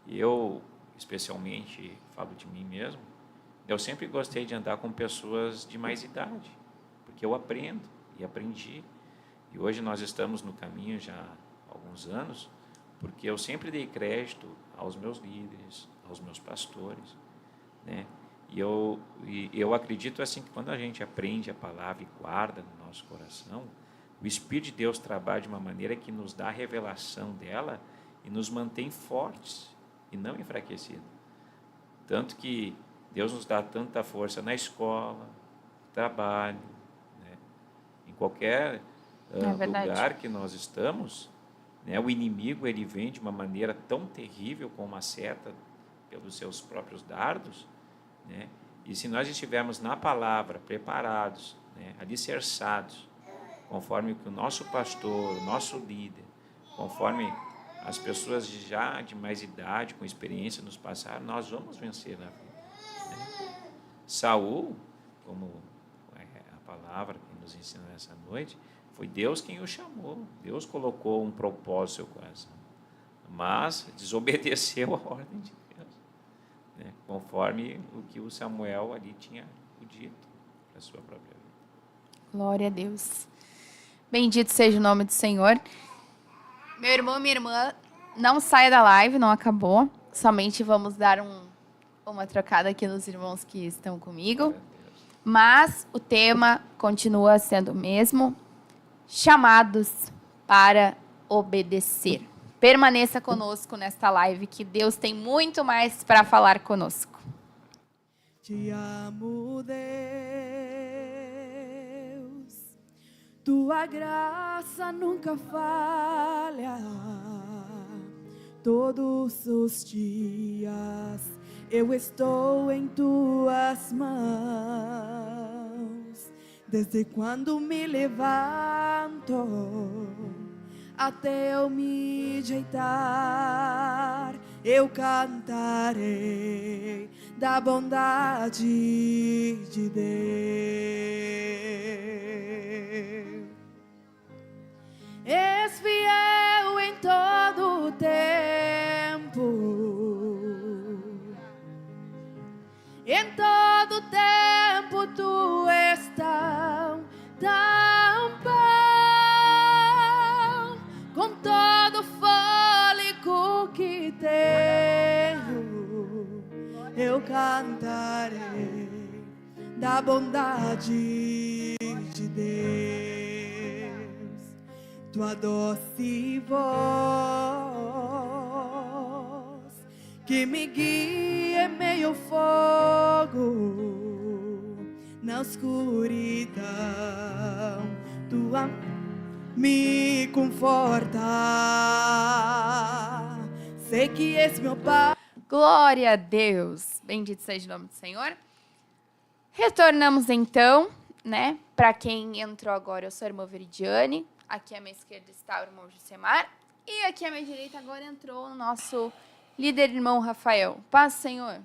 eu, especialmente, falo de mim mesmo, eu sempre gostei de andar com pessoas de mais idade, porque eu aprendo e aprendi. E hoje nós estamos no caminho já há alguns anos, porque eu sempre dei crédito aos meus líderes, aos meus pastores, né? E eu acredito assim que quando a gente aprende a palavra e guarda no nosso coração, o Espírito de Deus trabalha de uma maneira que nos dá a revelação dela e nos mantém fortes e não enfraquecidos. Tanto que Deus nos dá tanta força na escola, no trabalho, né? Em qualquer lugar que nós estamos, né? O inimigo ele vem de uma maneira tão terrível como uma seta pelos seus próprios dardos, né? E se nós estivermos na palavra, preparados, né? Alicerçados, conforme que o nosso pastor, o nosso líder, conforme as pessoas já de mais idade, com experiência nos passaram, nós vamos vencer na vida, né? Saul, como a palavra que nos ensina nessa noite, foi Deus quem o chamou. Deus colocou um propósito no seu coração, mas desobedeceu a ordem de Deus, né? Conforme o que o Samuel ali tinha dito para a sua própria vida. Glória a Deus. Bendito seja o nome do Senhor. Meu irmão e minha irmã, não saia da live, não acabou. Somente vamos dar uma trocada aqui nos irmãos que estão comigo. mas o tema continua sendo o mesmo: chamados para obedecer. Permaneça conosco nesta live, que Deus tem muito mais para falar conosco. Te amo, Deus, tua graça nunca falha. Todos os dias eu estou em tuas mãos. Desde quando me levanto até eu me deitar, eu cantarei da bondade de Deus. És fiel em todo o tempo, em todo tempo tu és tão bom, com todo fôlego que tenho, eu cantarei da bondade de Deus. Tua doce voz que me guia em meio ao fogo, na escuridão, tua me conforta. Sei que és meu Pai. Glória a Deus. Bendito seja o nome do Senhor. Retornamos então, né? Para quem entrou agora, eu sou a irmã Veridiane. Aqui à minha esquerda está o irmão Jusemar. E aqui à minha direita agora entrou o nosso líder irmão Rafael. Paz, Senhor.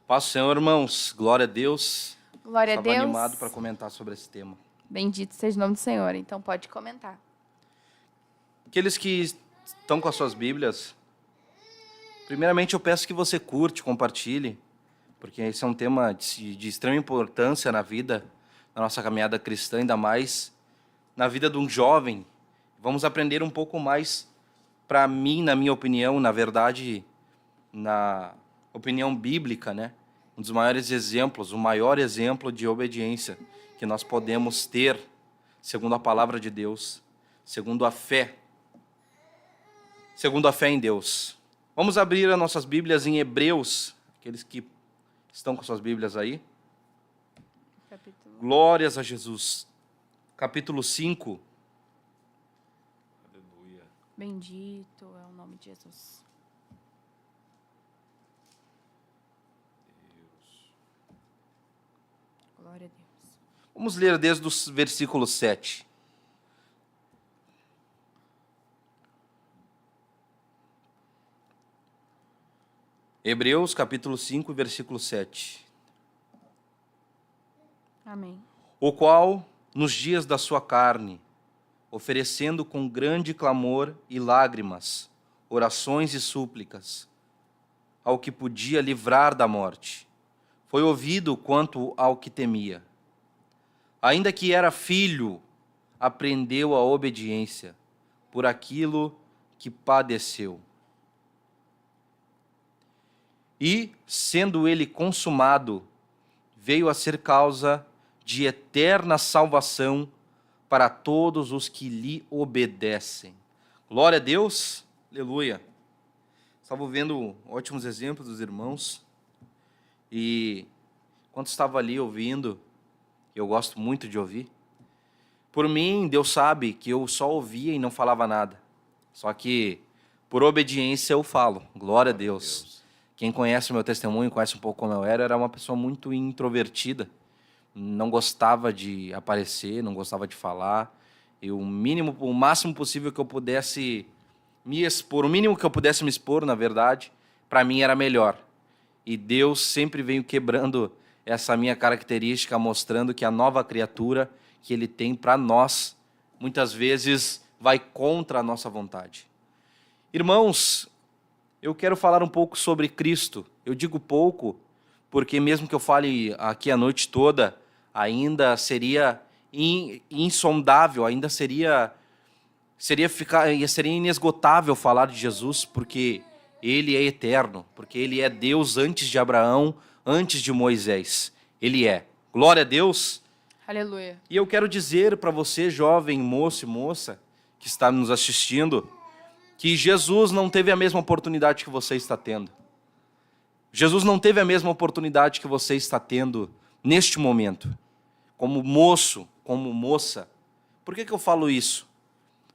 Paz, Senhor, irmãos. Glória a Deus. Glória a Estava Deus. animado para comentar sobre esse tema. Bendito seja o nome do Senhor. Então pode comentar. Aqueles que estão com as suas Bíblias, primeiramente eu peço que você curte, compartilhe, porque esse é um tema de extrema importância na vida, na nossa caminhada cristã, ainda mais na vida de um jovem. Vamos aprender um pouco mais, para mim, na minha opinião, na verdade, na opinião bíblica, né? Um dos maiores exemplos, o maior exemplo de obediência que nós podemos ter, segundo a palavra de Deus, segundo a fé em Deus. Vamos abrir as nossas Bíblias em Hebreus, aqueles que estão com suas Bíblias aí. Glórias a Jesus. Capítulo 5. Aleluia. Bendito é o nome de Jesus. Glória a Deus. Vamos ler desde o versículo 7. Hebreus, capítulo 5, versículo 7. Amém. O qual, nos dias da sua carne, oferecendo com grande clamor e lágrimas, orações e súplicas, ao que podia livrar da morte, foi ouvido quanto ao que temia. Ainda que era filho, aprendeu a obediência por aquilo que padeceu. E, sendo ele consumado, veio a ser causa de eterna salvação para todos os que lhe obedecem. Glória a Deus, aleluia. Estava vendo ótimos exemplos dos irmãos, e quando estava ali ouvindo, eu gosto muito de ouvir, por mim, Deus sabe que eu só ouvia e não falava nada, só que por obediência eu falo, glória a Deus. Quem conhece o meu testemunho, conhece um pouco como eu era uma pessoa muito introvertida, não gostava de aparecer, não gostava de falar, e o máximo possível que eu pudesse me expor, o mínimo que eu pudesse me expor, na verdade, para mim era melhor. E Deus sempre veio quebrando essa minha característica, mostrando que a nova criatura que Ele tem para nós, muitas vezes vai contra a nossa vontade. Irmãos, eu quero falar um pouco sobre Cristo. Eu digo pouco, porque mesmo que eu fale aqui a noite toda, ainda seria insondável, ainda seria inesgotável falar de Jesus, porque Ele é eterno, porque Ele é Deus antes de Abraão, antes de Moisés. Ele é. Glória a Deus. Aleluia. E eu quero dizer para você, jovem, moço e moça, que está nos assistindo, que Jesus não teve a mesma oportunidade que você está tendo. Jesus não teve a mesma oportunidade que você está tendo neste momento. Como moço, como moça. Por que eu falo isso?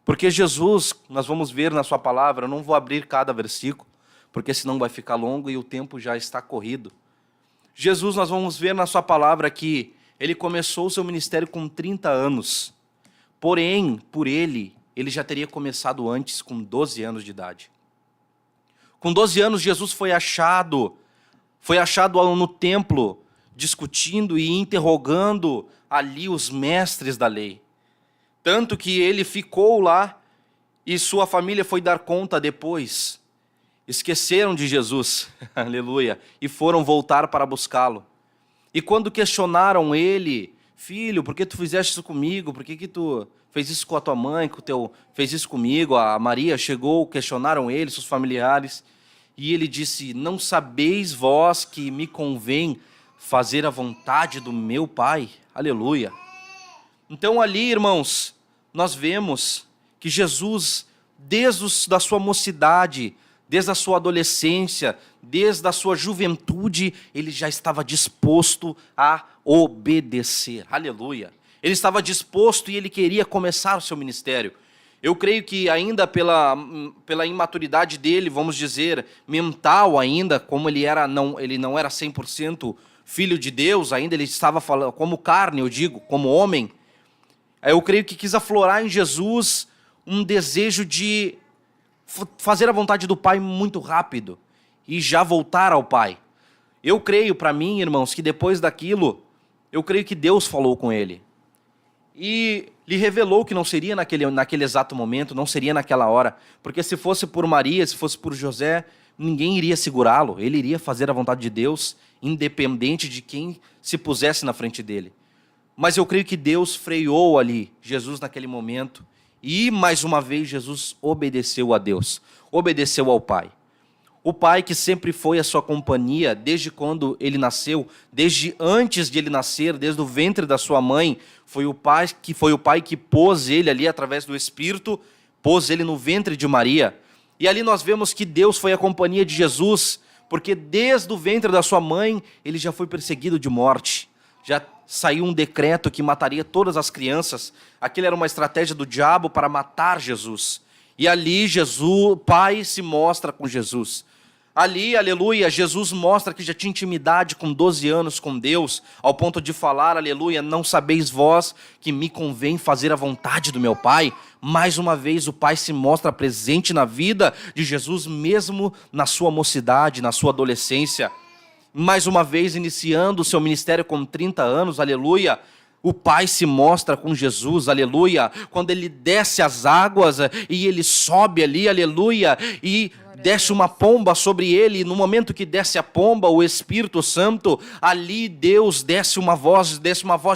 Porque Jesus, nós vamos ver na sua palavra, eu não vou abrir cada versículo, porque senão vai ficar longo e o tempo já está corrido. Jesus, nós vamos ver na sua palavra que ele começou o seu ministério com 30 anos. Porém, por ele já teria começado antes, com 12 anos de idade. Com 12 anos, Jesus foi achado no templo, discutindo e interrogando ali os mestres da lei. Tanto que ele ficou lá e sua família foi dar conta depois. Esqueceram de Jesus, aleluia, e foram voltar para buscá-lo. E quando questionaram ele, filho, por que tu fizeste isso comigo? Por que tu fez isso com a tua mãe, fez isso comigo? A Maria chegou, questionaram ele, seus familiares, e ele disse, não sabeis vós que me convém fazer a vontade do meu Pai? Aleluia. Então ali, irmãos, nós vemos que Jesus, desde a sua mocidade, desde a sua adolescência, desde a sua juventude, ele já estava disposto a obedecer. Aleluia. Ele estava disposto e ele queria começar o seu ministério. Eu creio que ainda pela imaturidade dele, vamos dizer, mental ainda, como ele não era 100% filho de Deus, ainda ele estava falando como carne, eu digo, como homem. Eu creio que quis aflorar em Jesus um desejo de fazer a vontade do Pai muito rápido e já voltar ao Pai. Eu creio, para mim, irmãos, que depois daquilo, eu creio que Deus falou com ele. E lhe revelou que não seria naquele exato momento, não seria naquela hora. Porque se fosse por Maria, se fosse por José, ninguém iria segurá-lo. Ele iria fazer a vontade de Deus, independente de quem se pusesse na frente dele. Mas eu creio que Deus freou ali Jesus naquele momento. E, mais uma vez, Jesus obedeceu a Deus. Obedeceu ao Pai. O Pai que sempre foi a sua companhia, desde quando ele nasceu, desde antes de ele nascer, desde o ventre da sua mãe, foi o Pai que pôs ele ali através do Espírito, pôs ele no ventre de Maria. E ali nós vemos que Deus foi a companhia de Jesus, porque desde o ventre da sua mãe, ele já foi perseguido de morte. Já saiu um decreto que mataria todas as crianças. Aquilo era uma estratégia do diabo para matar Jesus. E ali o Pai se mostra com Jesus. Ali, aleluia, Jesus mostra que já tinha intimidade com 12 anos com Deus, ao ponto de falar, aleluia, não sabeis vós que me convém fazer a vontade do meu Pai? Mais uma vez o Pai se mostra presente na vida de Jesus, mesmo na sua mocidade, na sua adolescência. Mais uma vez, iniciando o seu ministério com 30 anos, aleluia, o Pai se mostra com Jesus, aleluia, quando ele desce as águas e ele sobe ali, aleluia, e desce uma pomba sobre ele, e no momento que desce a pomba, o Espírito Santo, ali Deus desce uma voz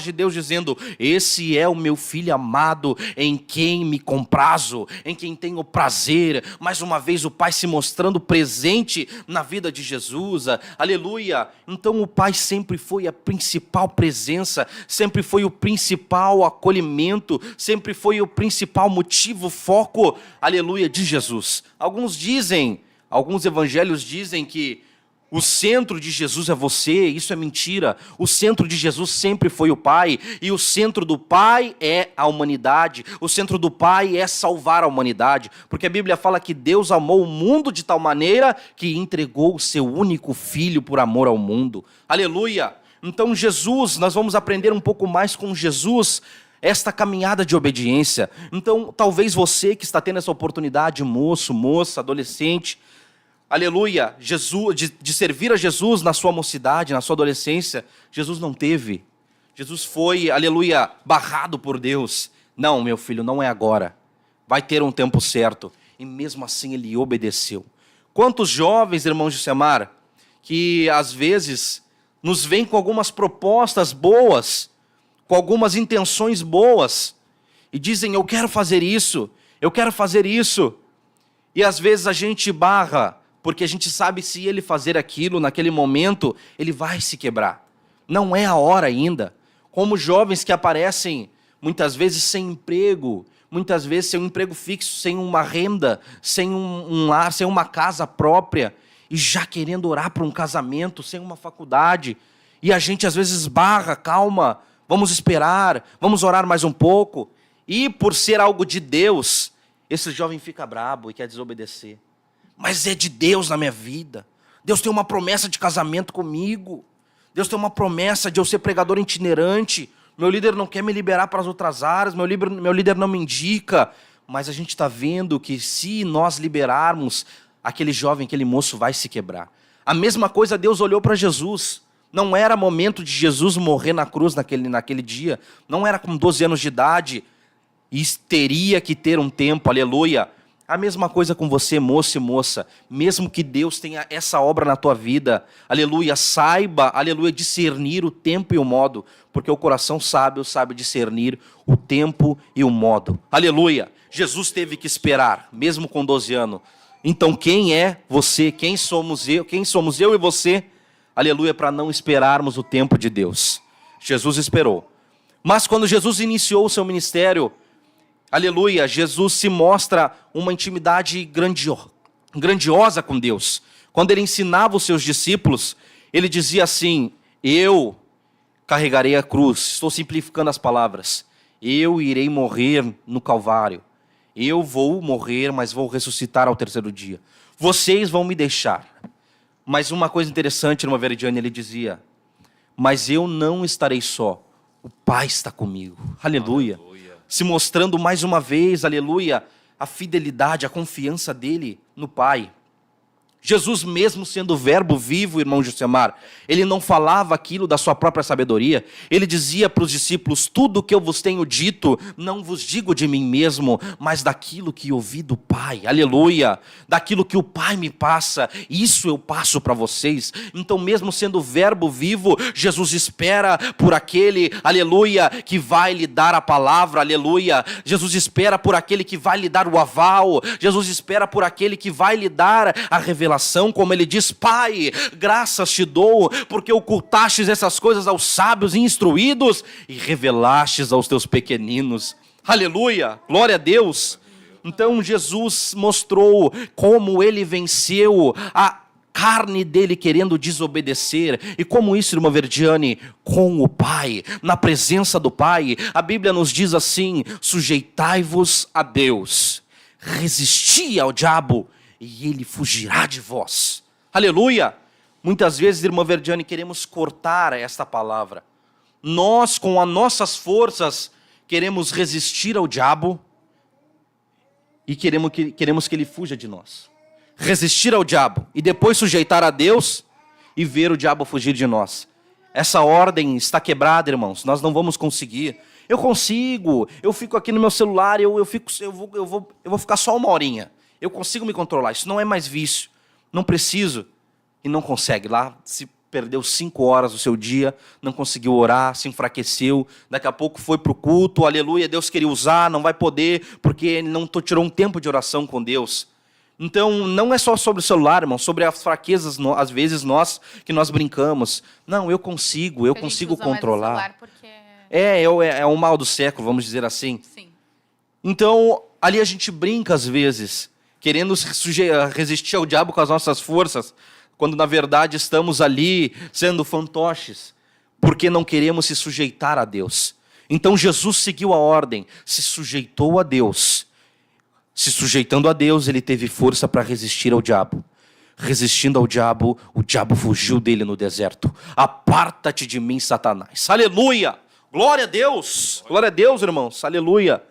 de Deus dizendo, esse é o meu filho amado, em quem me comprazo, em quem tenho prazer. Mais uma vez o Pai se mostrando presente na vida de Jesus, aleluia. Então o Pai sempre foi a principal presença, sempre foi o principal acolhimento, sempre foi o principal motivo, foco, aleluia, de Jesus. Alguns evangelhos dizem que o centro de Jesus é você. Isso é mentira. O centro de Jesus sempre foi o Pai, e o centro do Pai é a humanidade. O centro do Pai é salvar a humanidade, porque a Bíblia fala que Deus amou o mundo de tal maneira que entregou o seu único filho por amor ao mundo. Aleluia! Então Jesus, nós vamos aprender um pouco mais com Jesus, esta caminhada de obediência. Então talvez você que está tendo essa oportunidade, moço, moça, adolescente, aleluia, de servir a Jesus na sua mocidade, na sua adolescência, Jesus não teve. Jesus foi, aleluia, barrado por Deus. Não, meu filho, não é agora. Vai ter um tempo certo. E mesmo assim ele obedeceu. Quantos jovens, irmãos de Semar, que às vezes nos vêm com algumas propostas boas, com algumas intenções boas, e dizem, eu quero fazer isso, eu quero fazer isso. E às vezes a gente barra, porque a gente sabe se ele fazer aquilo naquele momento, ele vai se quebrar. Não é a hora ainda. Como jovens que aparecem muitas vezes sem emprego, muitas vezes sem um emprego fixo, sem uma renda, sem um lar, sem uma casa própria, e já querendo orar para um casamento, sem uma faculdade. E a gente às vezes barra, calma, vamos esperar, vamos orar mais um pouco. E por ser algo de Deus, esse jovem fica brabo e quer desobedecer. Mas é de Deus na minha vida. Deus tem uma promessa de casamento comigo. Deus tem uma promessa de eu ser pregador itinerante. Meu líder não quer me liberar para as outras áreas, meu líder não me indica. Mas a gente está vendo que se nós liberarmos, aquele jovem, aquele moço vai se quebrar. A mesma coisa Deus olhou para Jesus. Não era momento de Jesus morrer na cruz naquele dia. Não era com 12 anos de idade. E teria que ter um tempo, aleluia. A mesma coisa com você, moço e moça. Mesmo que Deus tenha essa obra na tua vida, aleluia, saiba, aleluia, discernir o tempo e o modo. Porque o coração sábio sabe discernir o tempo e o modo. Aleluia. Jesus teve que esperar, mesmo com 12 anos. Então quem é você? Quem somos eu e você? Aleluia, para não esperarmos o tempo de Deus. Jesus esperou. Mas quando Jesus iniciou o seu ministério, aleluia, Jesus se mostra uma intimidade grandiosa com Deus. Quando ele ensinava os seus discípulos, ele dizia assim: eu carregarei a cruz. Estou simplificando as palavras. Eu irei morrer no Calvário. Eu vou morrer, mas vou ressuscitar ao terceiro dia. Vocês vão me deixar. Mas uma coisa interessante, irmã Veridiane, ele dizia: mas eu não estarei só. O Pai está comigo. Aleluia. Se mostrando mais uma vez, aleluia, a fidelidade, a confiança dele no Pai. Jesus, mesmo sendo o verbo vivo, irmão Josemar, ele não falava aquilo da sua própria sabedoria. Ele dizia para os discípulos: tudo o que eu vos tenho dito, não vos digo de mim mesmo, mas daquilo que ouvi do Pai. Aleluia. Daquilo que o Pai me passa, isso eu passo para vocês. Então, mesmo sendo o verbo vivo, Jesus espera por aquele, aleluia, que vai lhe dar a palavra, aleluia. Jesus espera por aquele que vai lhe dar o aval. Jesus espera por aquele que vai lhe dar a revelação. Como ele diz: Pai, graças te dou, porque ocultastes essas coisas aos sábios e instruídos e revelastes aos teus pequeninos. Aleluia, glória a Deus. Então Jesus mostrou como ele venceu a carne dele querendo desobedecer. E como isso, irmã Verdiane? Com o Pai, na presença do Pai. A Bíblia nos diz assim: sujeitai-vos a Deus, resisti ao diabo e ele fugirá de vós. Aleluia! Muitas vezes, irmã Verdiane, queremos cortar esta palavra. Nós, com as nossas forças, queremos resistir ao diabo e queremos que ele fuja de nós. Resistir ao diabo e depois sujeitar a Deus e ver o diabo fugir de nós. Essa ordem está quebrada, irmãos. Nós não vamos conseguir. Eu consigo. Eu fico aqui no meu celular, eu vou ficar só uma horinha. Eu consigo me controlar, isso não é mais vício. Não preciso. E não consegue. Lá se perdeu 5 horas do seu dia, não conseguiu orar, se enfraqueceu. Daqui a pouco foi para o culto, aleluia, Deus queria usar, não vai poder, porque ele não tirou um tempo de oração com Deus. Então, não é só sobre o celular, irmão, sobre as fraquezas, às vezes, nós brincamos. Não, eu consigo controlar. Porque... É o mal do século, vamos dizer assim. Sim. Então, ali a gente brinca às vezes, querendo resistir ao diabo com as nossas forças, quando na verdade estamos ali sendo fantoches, porque não queremos se sujeitar a Deus. Então Jesus seguiu a ordem, se sujeitou a Deus. Se sujeitando a Deus, ele teve força para resistir ao diabo. Resistindo ao diabo, o diabo fugiu dele no deserto. Aparta-te de mim, Satanás. Aleluia! Glória a Deus! Glória a Deus, irmãos. Aleluia!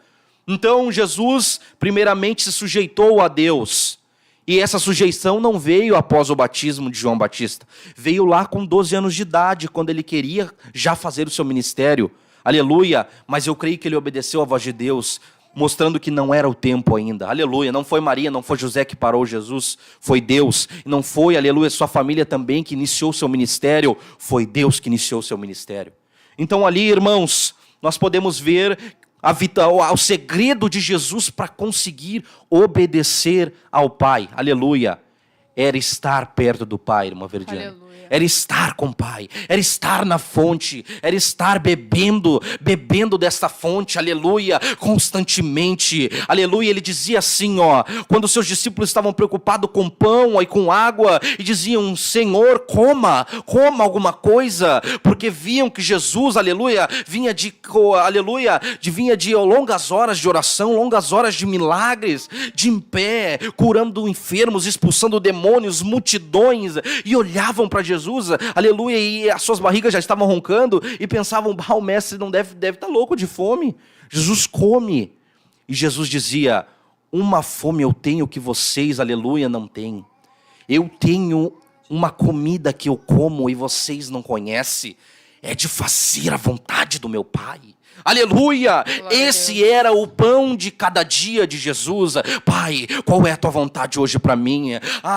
Então Jesus primeiramente se sujeitou a Deus. E essa sujeição não veio após o batismo de João Batista. Veio lá com 12 anos de idade, quando ele queria já fazer o seu ministério. Aleluia! Mas eu creio que ele obedeceu à voz de Deus, mostrando que não era o tempo ainda. Aleluia! Não foi Maria, não foi José que parou Jesus, foi Deus. Não foi, aleluia, sua família também que iniciou o seu ministério, foi Deus que iniciou o seu ministério. Então ali, irmãos, nós podemos ver o segredo de Jesus para conseguir obedecer ao Pai. Aleluia! Era estar perto do Pai, irmã Verdiane. Aleluia. Era estar com o Pai, era estar na fonte, era estar bebendo desta fonte, aleluia, constantemente, aleluia. Ele dizia assim, ó, quando os seus discípulos estavam preocupados com pão e com água, e diziam, Senhor, coma alguma coisa, porque viam que Jesus, aleluia, vinha de longas horas de oração, longas horas de milagres, de em pé, curando enfermos, expulsando demônios, multidões, e olhavam para Jesus, aleluia, e as suas barrigas já estavam roncando, e pensavam, o mestre não deve estar louco de fome. Jesus come, e Jesus dizia, uma fome eu tenho que vocês, aleluia, não têm. Eu tenho uma comida que eu como e vocês não conhecem, é de fazer a vontade do meu Pai. Aleluia! Esse era o pão de cada dia de Jesus. Pai, qual é a tua vontade hoje para mim?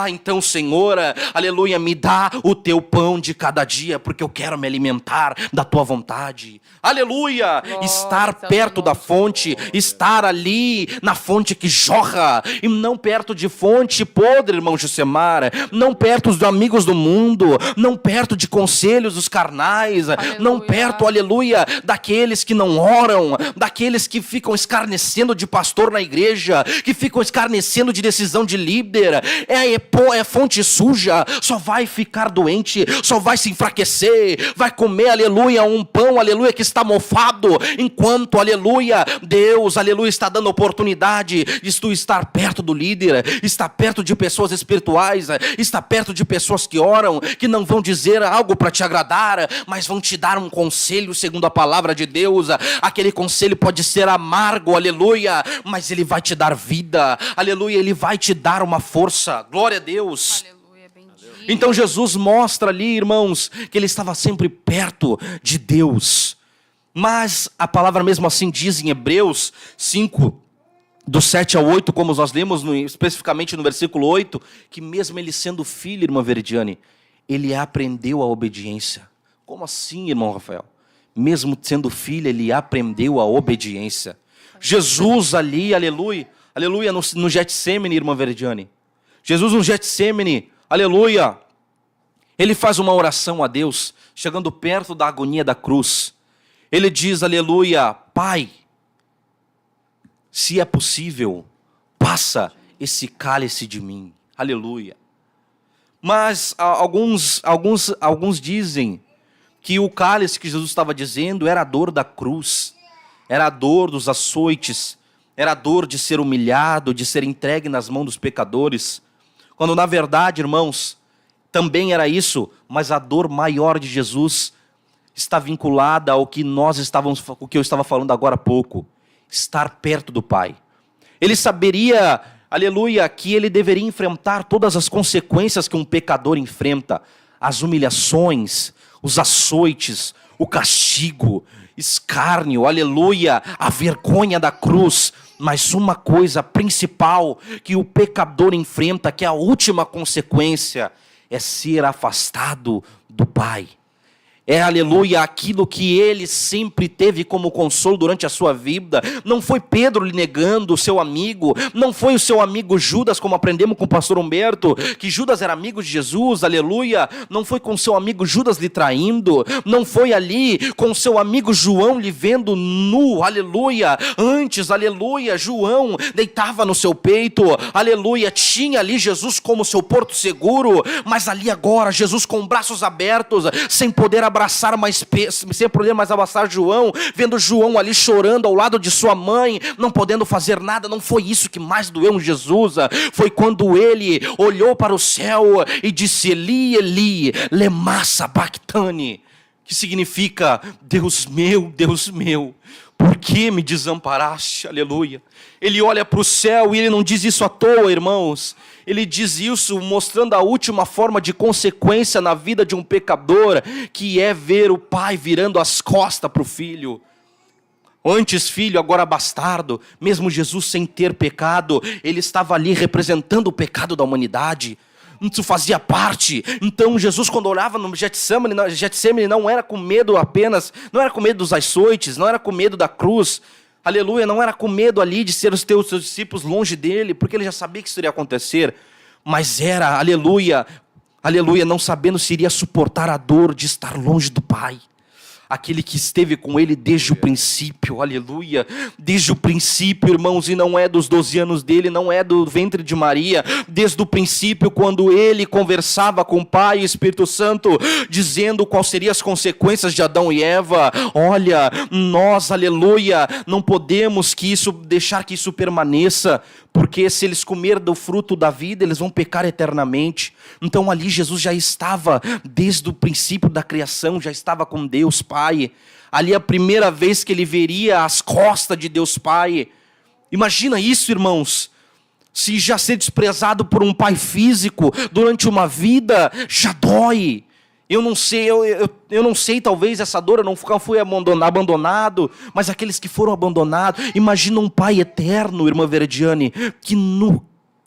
Então, Senhor, aleluia, me dá o teu pão de cada dia, porque eu quero me alimentar da tua vontade. Aleluia! Estar perto da fonte, estar ali na fonte que jorra, e não perto de fonte podre, irmão Josemar, não perto dos amigos do mundo, não perto de conselhos dos carnais, não perto, aleluia, daqueles que não oram, daqueles que ficam escarnecendo de pastor na igreja, que ficam escarnecendo de decisão de líder. É fonte suja, só vai ficar doente, só vai se enfraquecer, vai comer, aleluia, um pão, aleluia, que está mofado, enquanto, aleluia, Deus, aleluia, está dando oportunidade de tu estar perto do líder, estar perto de pessoas espirituais, estar perto de pessoas que oram, que não vão dizer algo para te agradar, mas vão te dar um conselho segundo a palavra de Deus. Aquele conselho pode ser amargo, aleluia, mas ele vai te dar vida, aleluia, ele vai te dar uma força, glória a Deus. Aleluia, bendito. Então Jesus mostra ali, irmãos, que ele estava sempre perto de Deus. Mas a palavra mesmo assim diz em Hebreus 5, do 7 ao 8, como nós lemos especificamente no versículo 8, que mesmo ele sendo filho, irmã Veridiane, ele aprendeu a obediência. Como assim, irmão Rafael? Mesmo sendo filho, ele aprendeu a obediência. Jesus ali, aleluia, no Getsemane, irmã Veridiane. Jesus no Getsemane, aleluia, ele faz uma oração a Deus, chegando perto da agonia da cruz. Ele diz, aleluia, Pai, se é possível, passa esse cálice de mim. Aleluia. Mas alguns dizem que o cálice que Jesus estava dizendo era a dor da cruz, era a dor dos açoites, era a dor de ser humilhado, de ser entregue nas mãos dos pecadores. Quando na verdade, irmãos, também era isso, mas a dor maior de Jesus está vinculada ao que o que eu estava falando agora há pouco, estar perto do Pai. Ele saberia, aleluia, que ele deveria enfrentar todas as consequências que um pecador enfrenta, as humilhações, os açoites, o castigo, escárnio, aleluia, a vergonha da cruz. Mas uma coisa principal que o pecador enfrenta, que é a última consequência, é ser afastado do Pai. É, aleluia, aquilo que ele sempre teve como consolo durante a sua vida. Não foi Pedro lhe negando o seu amigo, não foi o seu amigo Judas, como aprendemos com o pastor Humberto, que Judas era amigo de Jesus, aleluia. Não foi com o seu amigo Judas lhe traindo, não foi ali com o seu amigo João lhe vendo nu, aleluia. Antes, aleluia, João deitava no seu peito, aleluia, tinha ali Jesus como seu porto seguro, mas ali agora, Jesus com braços abertos, sem poder abraçar mais, sem poder mais abraçar João, vendo João ali chorando ao lado de sua mãe, não podendo fazer nada. Não foi isso que mais doeu em Jesus, foi quando ele olhou para o céu e disse, Eli, Eli, lema sabachthani, que significa, Deus meu, por que me desamparaste? Aleluia. Ele olha para o céu e ele não diz isso à toa, irmãos. Ele diz isso mostrando a última forma de consequência na vida de um pecador, que é ver o pai virando as costas para o filho. Antes filho, agora bastardo. Mesmo Jesus sem ter pecado, ele estava ali representando o pecado da humanidade. Isso fazia parte. Então Jesus, quando olhava no Getsemane, não era com medo apenas, não era com medo dos açoites, não era com medo da cruz, aleluia, não era com medo ali de ser os seus discípulos longe dele, porque ele já sabia que isso iria acontecer, mas era, aleluia, aleluia, não sabendo se iria suportar a dor de estar longe do Pai. Aquele que esteve com ele desde o princípio, aleluia, desde o princípio, irmãos, e não é dos 12 anos dele, não é do ventre de Maria, desde o princípio, quando ele conversava com o Pai e o Espírito Santo, dizendo quais seriam as consequências de Adão e Eva. Olha, nós, aleluia, não podemos deixar que isso permaneça, porque se eles comerem do fruto da vida, eles vão pecar eternamente. Então ali Jesus já estava, desde o princípio da criação, já estava com Deus Pai. Ali a primeira vez que ele veria as costas de Deus Pai. Imagina isso, irmãos. Se já ser desprezado por um pai físico durante uma vida, já dói. Eu não sei, talvez essa dor, eu não fui abandonado, mas aqueles que foram abandonados, imagina um Pai eterno, irmã Verdiane, que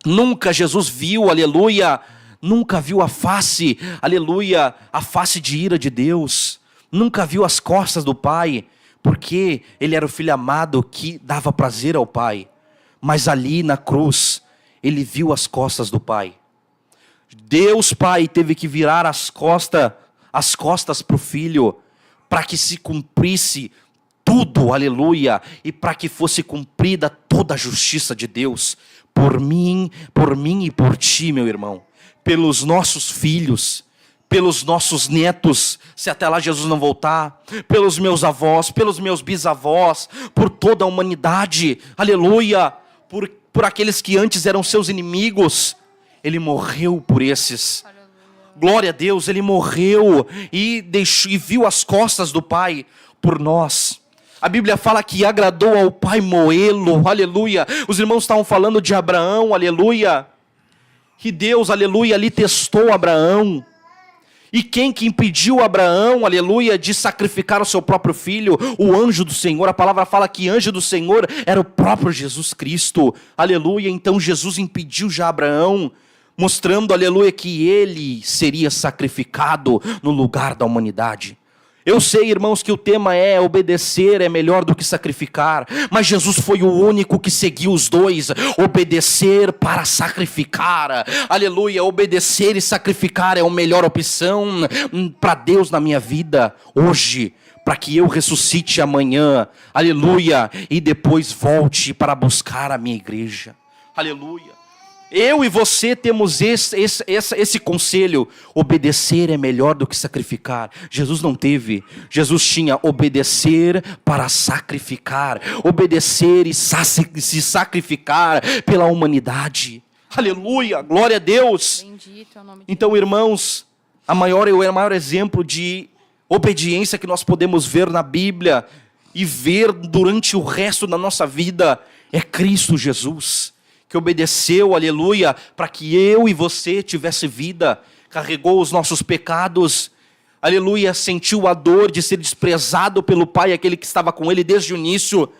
nunca Jesus viu, aleluia, nunca viu a face, aleluia, a face de ira de Deus, nunca viu as costas do Pai, porque ele era o filho amado que dava prazer ao Pai, mas ali na cruz, ele viu as costas do Pai. Deus Pai teve que virar as costas para o Filho, para que se cumprisse tudo, aleluia, e para que fosse cumprida toda a justiça de Deus, por mim e por ti, meu irmão, pelos nossos filhos, pelos nossos netos, se até lá Jesus não voltar, pelos meus avós, pelos meus bisavós, por toda a humanidade, aleluia, por aqueles que antes eram seus inimigos. Ele morreu por esses. Aleluia. Glória a Deus, ele morreu e viu as costas do Pai por nós. A Bíblia fala que agradou ao Pai moê-lo, aleluia. Os irmãos estavam falando de Abraão, aleluia. Que Deus, aleluia, ali testou Abraão. E quem que impediu Abraão, aleluia, de sacrificar o seu próprio filho? O anjo do Senhor. A palavra fala que anjo do Senhor era o próprio Jesus Cristo, aleluia. Então Jesus impediu já Abraão, mostrando, aleluia, que ele seria sacrificado no lugar da humanidade. Eu sei, irmãos, que o tema é obedecer é melhor do que sacrificar, mas Jesus foi o único que seguiu os dois, obedecer para sacrificar, aleluia, obedecer e sacrificar é a melhor opção para Deus na minha vida, hoje, para que eu ressuscite amanhã, aleluia, e depois volte para buscar a minha igreja, aleluia. Eu e você temos esse conselho, obedecer é melhor do que sacrificar. Jesus não teve, Jesus tinha obedecer para sacrificar, obedecer e se sacrificar pela humanidade. Aleluia, glória a Deus. Bendito é o nome de Então, irmãos, o maior exemplo de obediência que nós podemos ver na Bíblia e ver durante o resto da nossa vida é Cristo Jesus, que obedeceu, aleluia, para que eu e você tivesse vida, carregou os nossos pecados, aleluia, sentiu a dor de ser desprezado pelo Pai, aquele que estava com ele desde o início,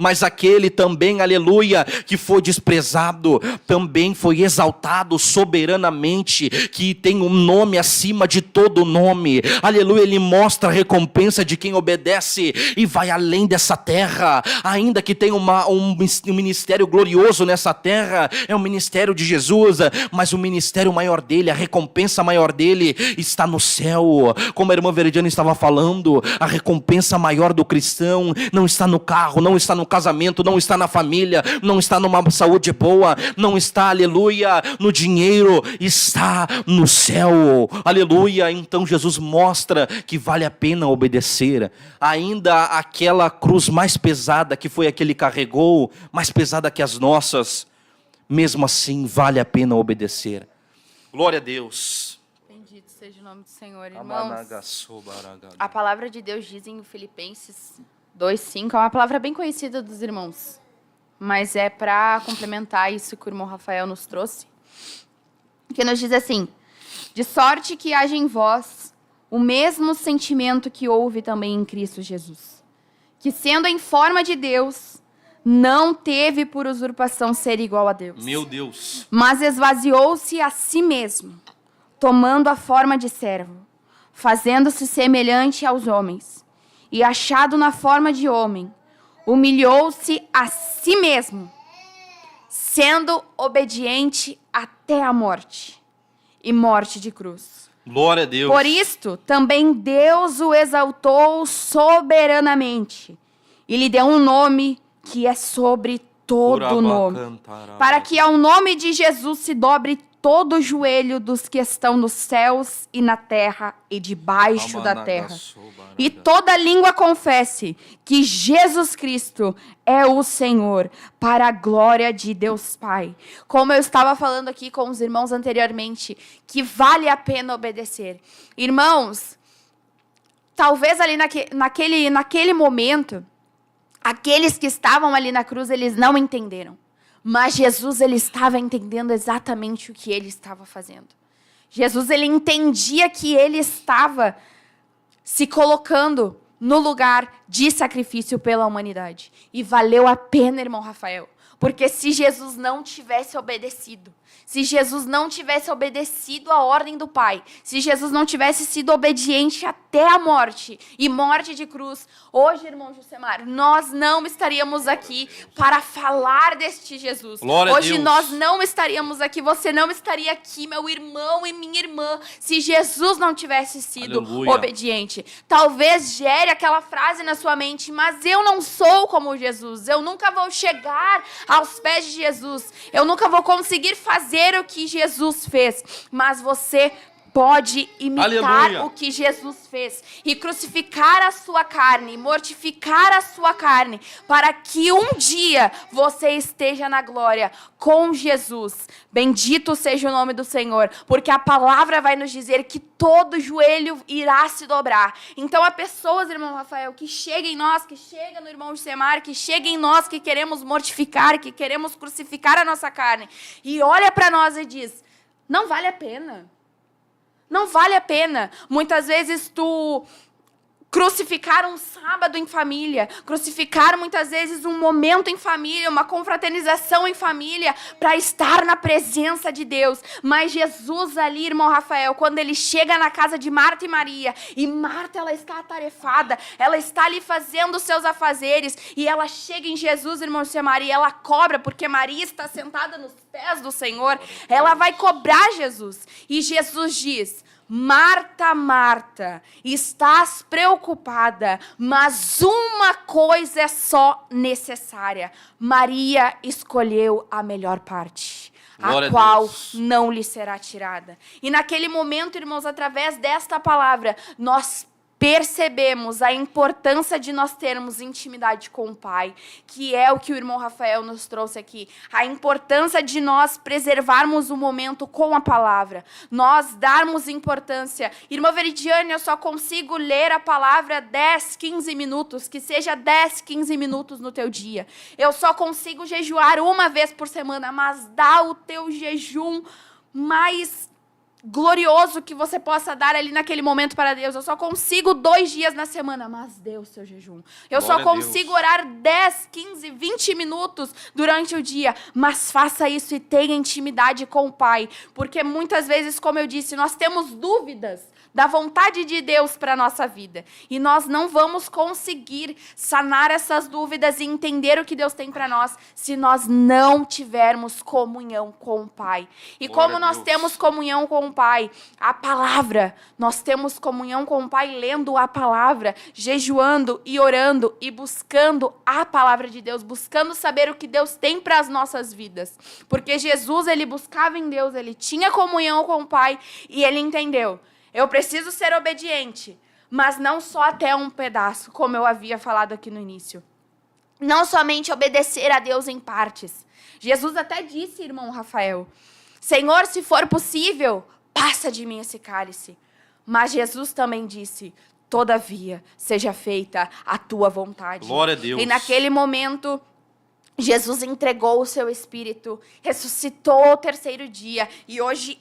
mas aquele também, aleluia, que foi desprezado, também foi exaltado soberanamente, que tem um nome acima de todo nome, aleluia, ele mostra a recompensa de quem obedece e vai além dessa terra, ainda que tenha um ministério glorioso nessa terra, é o ministério de Jesus, mas o ministério maior dele, a recompensa maior dele está no céu, como a irmã Veridiana estava falando, a recompensa maior do cristão não está no carro, não está no casamento, não está na família, não está numa saúde boa, não está, aleluia, no dinheiro, está no céu, aleluia. Então Jesus mostra que vale a pena obedecer, ainda aquela cruz mais pesada que foi a que ele carregou, mais pesada que as nossas, mesmo assim vale a pena obedecer. Glória a Deus. Bendito seja o nome do Senhor, irmãos. A palavra de Deus diz em Filipenses 2:5, é uma palavra bem conhecida dos irmãos, mas é para complementar isso que o irmão Rafael nos trouxe, que nos diz assim: de sorte que haja em vós o mesmo sentimento que houve também em Cristo Jesus, que sendo em forma de Deus, não teve por usurpação ser igual a Deus. Meu Deus. Mas esvaziou-se a si mesmo, tomando a forma de servo, fazendo-se semelhante aos homens. E achado na forma de homem, humilhou-se a si mesmo, sendo obediente até a morte, e morte de cruz. Glória a Deus. Por isto, também Deus o exaltou soberanamente e lhe deu um nome que é sobre todo nome, para que ao nome de Jesus se dobre todo o joelho dos que estão nos céus e na terra e debaixo da terra, e toda língua confesse que Jesus Cristo é o Senhor, para a glória de Deus Pai. Como eu estava falando aqui com os irmãos anteriormente, que vale a pena obedecer. Irmãos, talvez ali naquele momento, aqueles que estavam ali na cruz, eles não entenderam. Mas Jesus, ele estava entendendo exatamente o que ele estava fazendo. Jesus, ele entendia que ele estava se colocando no lugar de sacrifício pela humanidade. E valeu a pena, irmão Rafael. Porque se Jesus não tivesse obedecido, se Jesus não tivesse obedecido a ordem do Pai, se Jesus não tivesse sido obediente até a morte, e morte de cruz, hoje, irmão Jusemar, nós não estaríamos aqui para falar deste Jesus. Glória a Hoje Deus. nós não estaríamos aqui, você não estaria aqui, meu irmão e minha irmã, se Jesus não tivesse sido Aleluia. obediente. Talvez gere aquela frase na sua mente, mas eu não sou como Jesus, eu nunca vou chegar aos pés de Jesus, eu nunca vou conseguir fazer o que Jesus fez, mas você pode imitar Aleluia. o que Jesus fez e crucificar a sua carne, mortificar a sua carne, para que um dia você esteja na glória com Jesus. Bendito seja o nome do Senhor, porque a palavra vai nos dizer que todo joelho irá se dobrar. Então há pessoas, irmão Rafael, que chegam em nós, que chegam no irmão Jusemar, que chegam em nós, que queremos mortificar, que queremos crucificar a nossa carne, e olha para nós e diz, não vale a pena. Não vale a pena. Muitas vezes tu crucificar um sábado em família, crucificar muitas vezes um momento em família, uma confraternização em família, para estar na presença de Deus. Mas Jesus ali, irmão Rafael, quando ele chega na casa de Marta e Maria, e Marta, ela está atarefada, ela está ali fazendo os seus afazeres, e ela chega em Jesus, irmão Jusemar, e ela cobra, porque Maria está sentada nos pés do Senhor, ela vai cobrar Jesus. E Jesus diz, Marta, Marta, estás preocupada, mas uma coisa é só necessária. Maria escolheu a melhor parte, Glória a qual Deus. não lhe será tirada. E naquele momento, irmãos, através desta palavra, nós percebemos a importância de nós termos intimidade com o Pai, que é o que o irmão Rafael nos trouxe aqui. A importância de nós preservarmos o momento com a palavra. Nós darmos importância. Irmã Veridiane, eu só consigo ler a palavra 10, 15 minutos, que seja 10, 15 minutos no teu dia. Eu só consigo jejuar uma vez por semana, mas dá o teu jejum mais glorioso que você possa dar ali naquele momento para Deus. Eu só consigo 2 dias na semana, mas dê o seu jejum. Eu só Glória a consigo Deus. orar 10, 15, 20 minutos durante o dia, mas faça isso e tenha intimidade com o Pai, porque muitas vezes, como eu disse, nós temos dúvidas da vontade de Deus para a nossa vida, e nós não vamos conseguir sanar essas dúvidas e entender o que Deus tem para nós se nós não tivermos comunhão com o Pai. E Glória como a nós Deus. temos comunhão com o Pai? A palavra. Nós temos comunhão com o Pai lendo a palavra, jejuando e orando e buscando a palavra de Deus, buscando saber o que Deus tem para as nossas vidas. Porque Jesus, ele buscava em Deus, ele tinha comunhão com o Pai e ele entendeu. Eu preciso ser obediente, mas não só até um pedaço, como eu havia falado aqui no início. Não somente obedecer a Deus em partes. Jesus até disse, irmão Rafael, Senhor, se for possível, passa de mim esse cálice. Mas Jesus também disse, todavia, seja feita a tua vontade. Glória a Deus. E naquele momento, Jesus entregou o seu Espírito, ressuscitou ao 3º dia, e hoje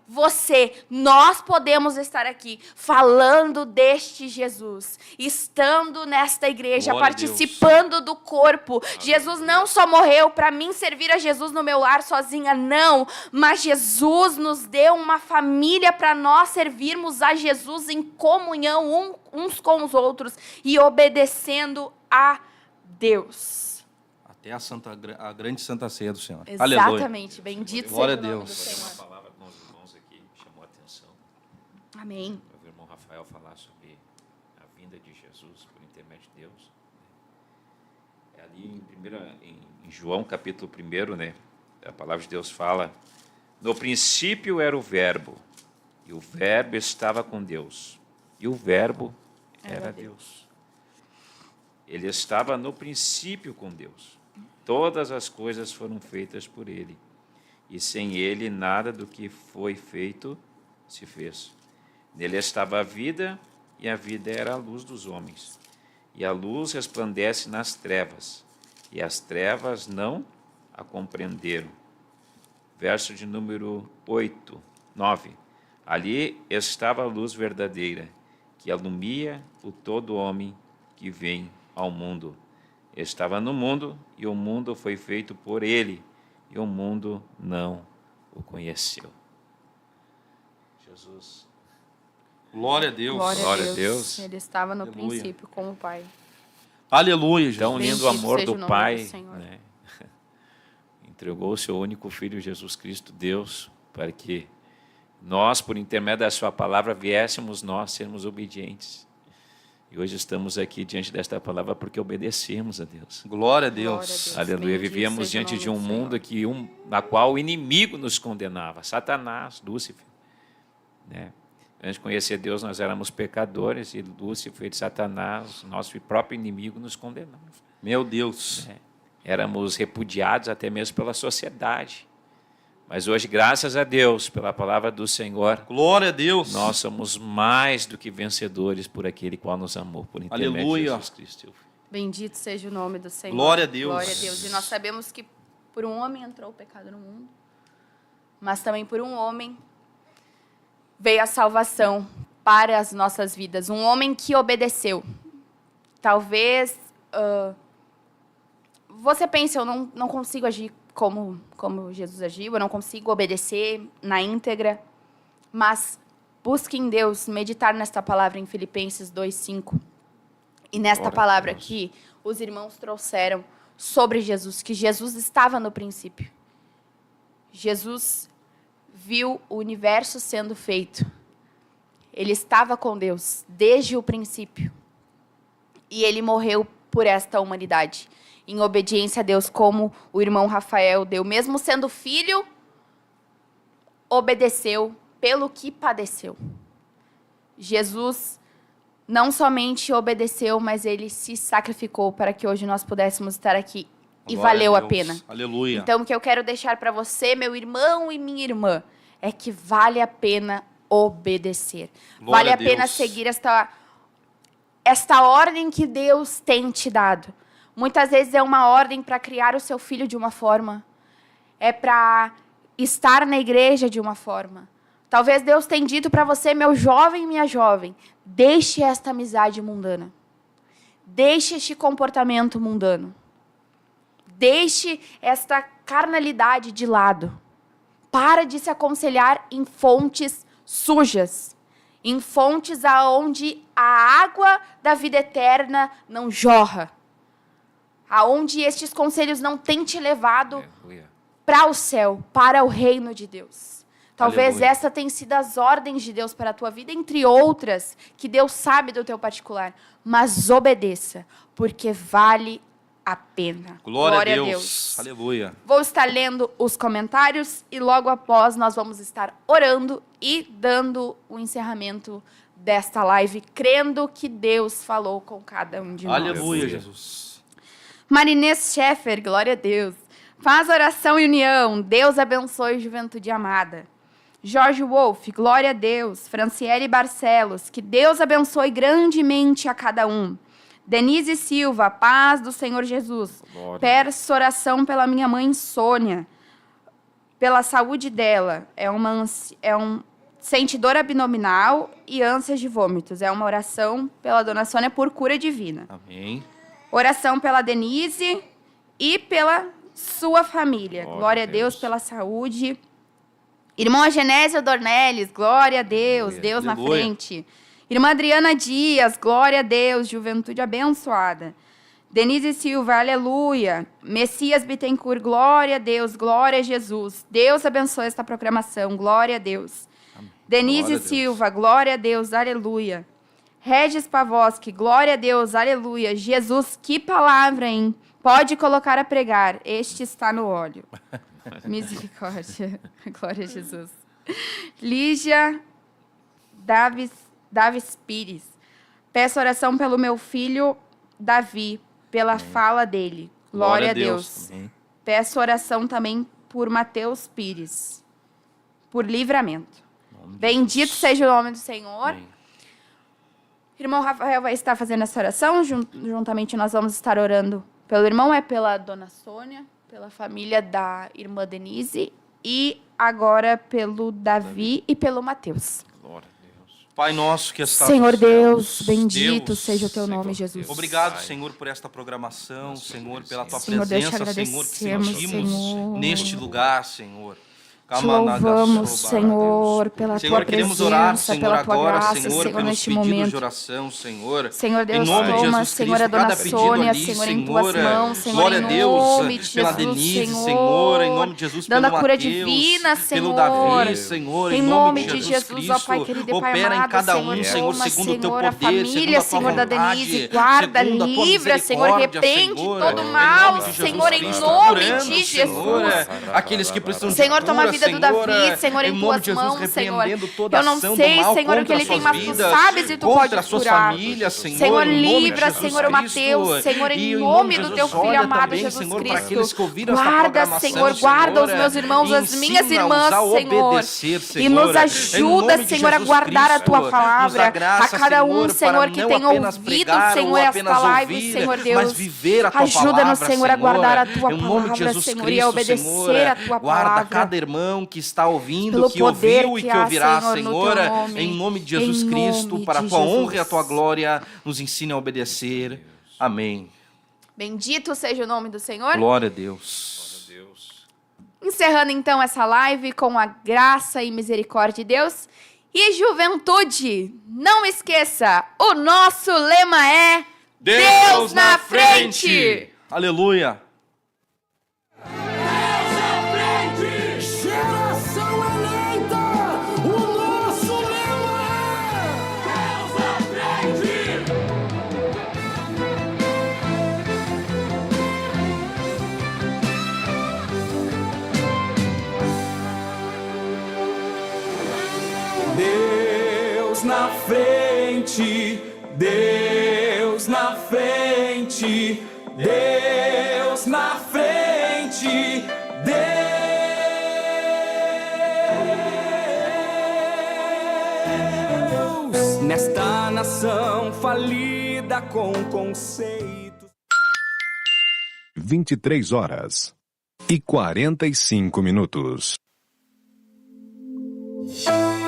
você, nós podemos estar aqui falando deste Jesus, estando nesta igreja, Glória a Deus. participando do corpo. Jesus não só morreu para mim servir a Jesus no meu lar sozinha, não, mas Jesus nos deu uma família para nós servirmos a Jesus em comunhão uns com os outros e obedecendo a Deus. Até a grande Santa Ceia do Senhor. Exatamente, bendito Glória seja a o nome do Deus. Senhor. Uma palavra com os irmãos aqui. Amém. O irmão Rafael falar sobre a vinda de Jesus por intermédio de Deus. É ali em João capítulo 1, né, a palavra de Deus fala: no princípio era o Verbo, e o Verbo estava com Deus, e o Verbo era Deus. Ele estava no princípio com Deus. Todas as coisas foram feitas por ele, e sem ele nada do que foi feito se fez. Nele estava a vida, e a vida era a luz dos homens. E a luz resplandece nas trevas, e as trevas não a compreenderam. Verso de número 9. Ali estava a luz verdadeira, que alumia o todo homem que vem ao mundo. Estava no mundo, e o mundo foi feito por ele, e o mundo não o conheceu. Jesus. Glória a Deus. Glória a Deus. Ele estava no Aleluia. princípio com o Pai. Aleluia, Jesus. Tão lindo o Bendito amor seja o do nome Pai, do Senhor. né? Entregou o seu único Filho, Jesus Cristo, Deus, para que nós, por intermédio da sua palavra, viéssemos nós sermos obedientes. E hoje estamos aqui diante desta palavra porque obedecemos a Deus. Glória a Glória a Deus. Deus. Aleluia. Bendito Vivíamos seja o diante nome de um do mundo Senhor. na qual o inimigo nos condenava, Satanás, Lúcifer, né? Antes de conhecer Deus, nós éramos pecadores, e Lúcifer, Satanás, nosso próprio inimigo, nos condenava. Meu Deus. Éramos repudiados até mesmo pela sociedade. Mas hoje, graças a Deus, pela palavra do Senhor, Glória a Deus. nós somos mais do que vencedores por aquele qual nos amou, por intermédio Aleluia. de Jesus Cristo. Bendito seja o nome do Senhor. Glória a Deus. Glória a Deus. E nós sabemos que por um homem entrou o pecado no mundo, mas também por um homem veio a salvação para as nossas vidas. Um homem que obedeceu. Talvez você pense, eu não consigo agir como Jesus agiu, eu não consigo obedecer na íntegra, mas busque em Deus, meditar nesta palavra em Filipenses 2:5. E nesta Glória a palavra Deus. aqui, os irmãos trouxeram sobre Jesus, que Jesus estava no princípio. Jesus viu o universo sendo feito. Ele estava com Deus desde o princípio. E ele morreu por esta humanidade, em obediência a Deus, como o irmão Rafael deu. Mesmo sendo filho, obedeceu pelo que padeceu. Jesus não somente obedeceu, mas ele se sacrificou para que hoje nós pudéssemos estar aqui. E Glória valeu a Deus. pena. Aleluia. Então, o que eu quero deixar para você, meu irmão e minha irmã, é que vale a pena obedecer. Glória Vale a a pena Deus. seguir esta ordem que Deus tem te dado. Muitas vezes é uma ordem para criar o seu filho de uma forma. É para estar na igreja de uma forma. Talvez Deus tenha dito para você, meu jovem e minha jovem, deixe esta amizade mundana. Deixe este comportamento mundano. Deixe esta carnalidade de lado. Para de se aconselhar em fontes sujas. Em fontes aonde a água da vida eterna não jorra. Aonde estes conselhos não têm te levado Aleluia. para o céu, para o reino de Deus. Talvez Aleluia. essa tenha sido as ordens de Deus para a tua vida, entre outras, que Deus sabe do teu particular. Mas obedeça, porque vale a pena. Glória a Deus. Aleluia. Vou estar lendo os comentários e logo após nós vamos estar orando e dando o encerramento desta live, crendo que Deus falou com cada um de nós. Aleluia, Jesus. Marinês Scheffer, glória a Deus. Faz oração e união. Deus abençoe juventude amada. Jorge Wolff, glória a Deus. Franciele Barcelos, que Deus abençoe grandemente a cada um. Denise Silva, paz do Senhor Jesus. Glória. Peço oração pela minha mãe Sônia, pela saúde dela. Sente dor abdominal e ânsias de vômitos. É uma oração pela dona Sônia por cura divina. Amém. Oração pela Denise e pela sua família. Glória Glória a a Deus Deus. pela saúde. Irmã Genésio Dornelles, glória a Deus, Aleluia. Deus na Aleluia. frente. Irmã Adriana Dias, glória a Deus, juventude abençoada. Denise Silva, aleluia. Messias Bittencourt, glória a Deus, glória a Jesus. Deus abençoe esta proclamação, glória a Deus. Denise Glória a Deus. Silva, glória a Deus, aleluia. Regis Pavoski, glória a Deus, aleluia. Jesus, que palavra, hein? Pode colocar a pregar, este está no óleo. Misericórdia, glória a Jesus. Lígia Davis Pires, peço oração pelo meu filho Davi, pela fala dele. Glória a Deus. Amém. Peço oração também por Mateus Pires, por livramento. Bendito seja o nome do Senhor. Amém. Irmão Rafael vai estar fazendo essa oração, juntamente nós vamos estar orando pelo irmão, pela dona Sônia, pela família da irmã Denise e agora pelo Davi e pelo Mateus. Glória a Deus. Pai nosso que está Senhor nos céus, Deus, bendito Deus, seja o teu Senhor nome, Deus. Jesus. Obrigado, Pai. Senhor, por esta programação, Senhor, pela tua Senhor Deus, te presença, Senhor, que agradecemos, sentimos Senhor. neste lugar, Senhor. Te louvamos, Senhor, pela Senhor, tua queremos orar, presença, Senhor, pela tua agora, graça, Senhor, Senhor, pelos neste pedidos de momento. oração, Senhor. Senhor Deus, em nome de toma, Jesus Senhor, Cristo, a dona cada pedido Sônia, ali, Senhor, em Senhor, tuas mãos, Senhor, glória em a Deus, nome de pela Jesus, Denise, Senhor, Senhor, em nome de Jesus, dando pelo a cura Mateus, divina, pelo Senhor, Davi, Senhor, em nome de Jesus Jesus, ó Cristo, Pai querido e Pai opera em amado, cada Senhor, um, Senhor, toma, segundo o teu Senhor, a poder, família, segundo a tua Senhor, da vontade, Denise, guarda, segundo a tua livra, Senhor, misericórdia, repreende Senhor, todo em mal, nome de Jesus Senhor, em Cristo, nome curando, de Senhor, Jesus. aqueles que precisam de Senhor, toma a cura, vida do Senhor, Davi, Senhor, em nome tuas de Jesus, mãos, Senhor. repreendendo toda Eu não ação do sei, mal Senhor, o que contra ele tem, suas mas tu vidas, sabes e tu contra pode as suas curar. famílias, Senhor, Senhor, em nome de livra, Jesus Senhor, o Mateus, Cristo. Senhor, E em nome de do teu Jesus, filho olha amado, também, Jesus Senhor, para aqueles Cristo. que ouviram esta Guarda, programação, Senhor, guarda os meus irmãos, e as minhas ensina-os irmãs, a Senhor. obedecer, E nos Senhor. Em ajuda, nome de Senhor, a Jesus guardar a Cristo, tua nos palavra. dá graça, A cada um, Senhor, Senhor, para que não tem apenas ouvido, pregar Senhor, ou esta apenas live, ouvir, Senhor mas Deus. viver a tua Ajuda-nos, palavra, Senhor, a guardar a tua em nome de palavra, Jesus Senhor, Cristo, e a obedecer Senhor, a tua guarda palavra. cada irmão que está ouvindo, Pelo que ouviu poder e que que há, ouvirá, Senhor, no Senhor, teu nome. em nome de Jesus Em Cristo, nome para a de tua honra e a Jesus. tua glória, nos ensine a obedecer. Amém. Bendito seja o nome do Senhor. Glória a Deus. Glória a Deus. Encerrando então essa live com a graça e misericórdia de Deus. E juventude, não esqueça, o nosso lema é Deus na frente! Aleluia. Geração eleita, o nosso lema é Deus à frente. Deus na frente, Deus na frente, Deus na frente, Deus nesta nação falida com conceitos. 23h45.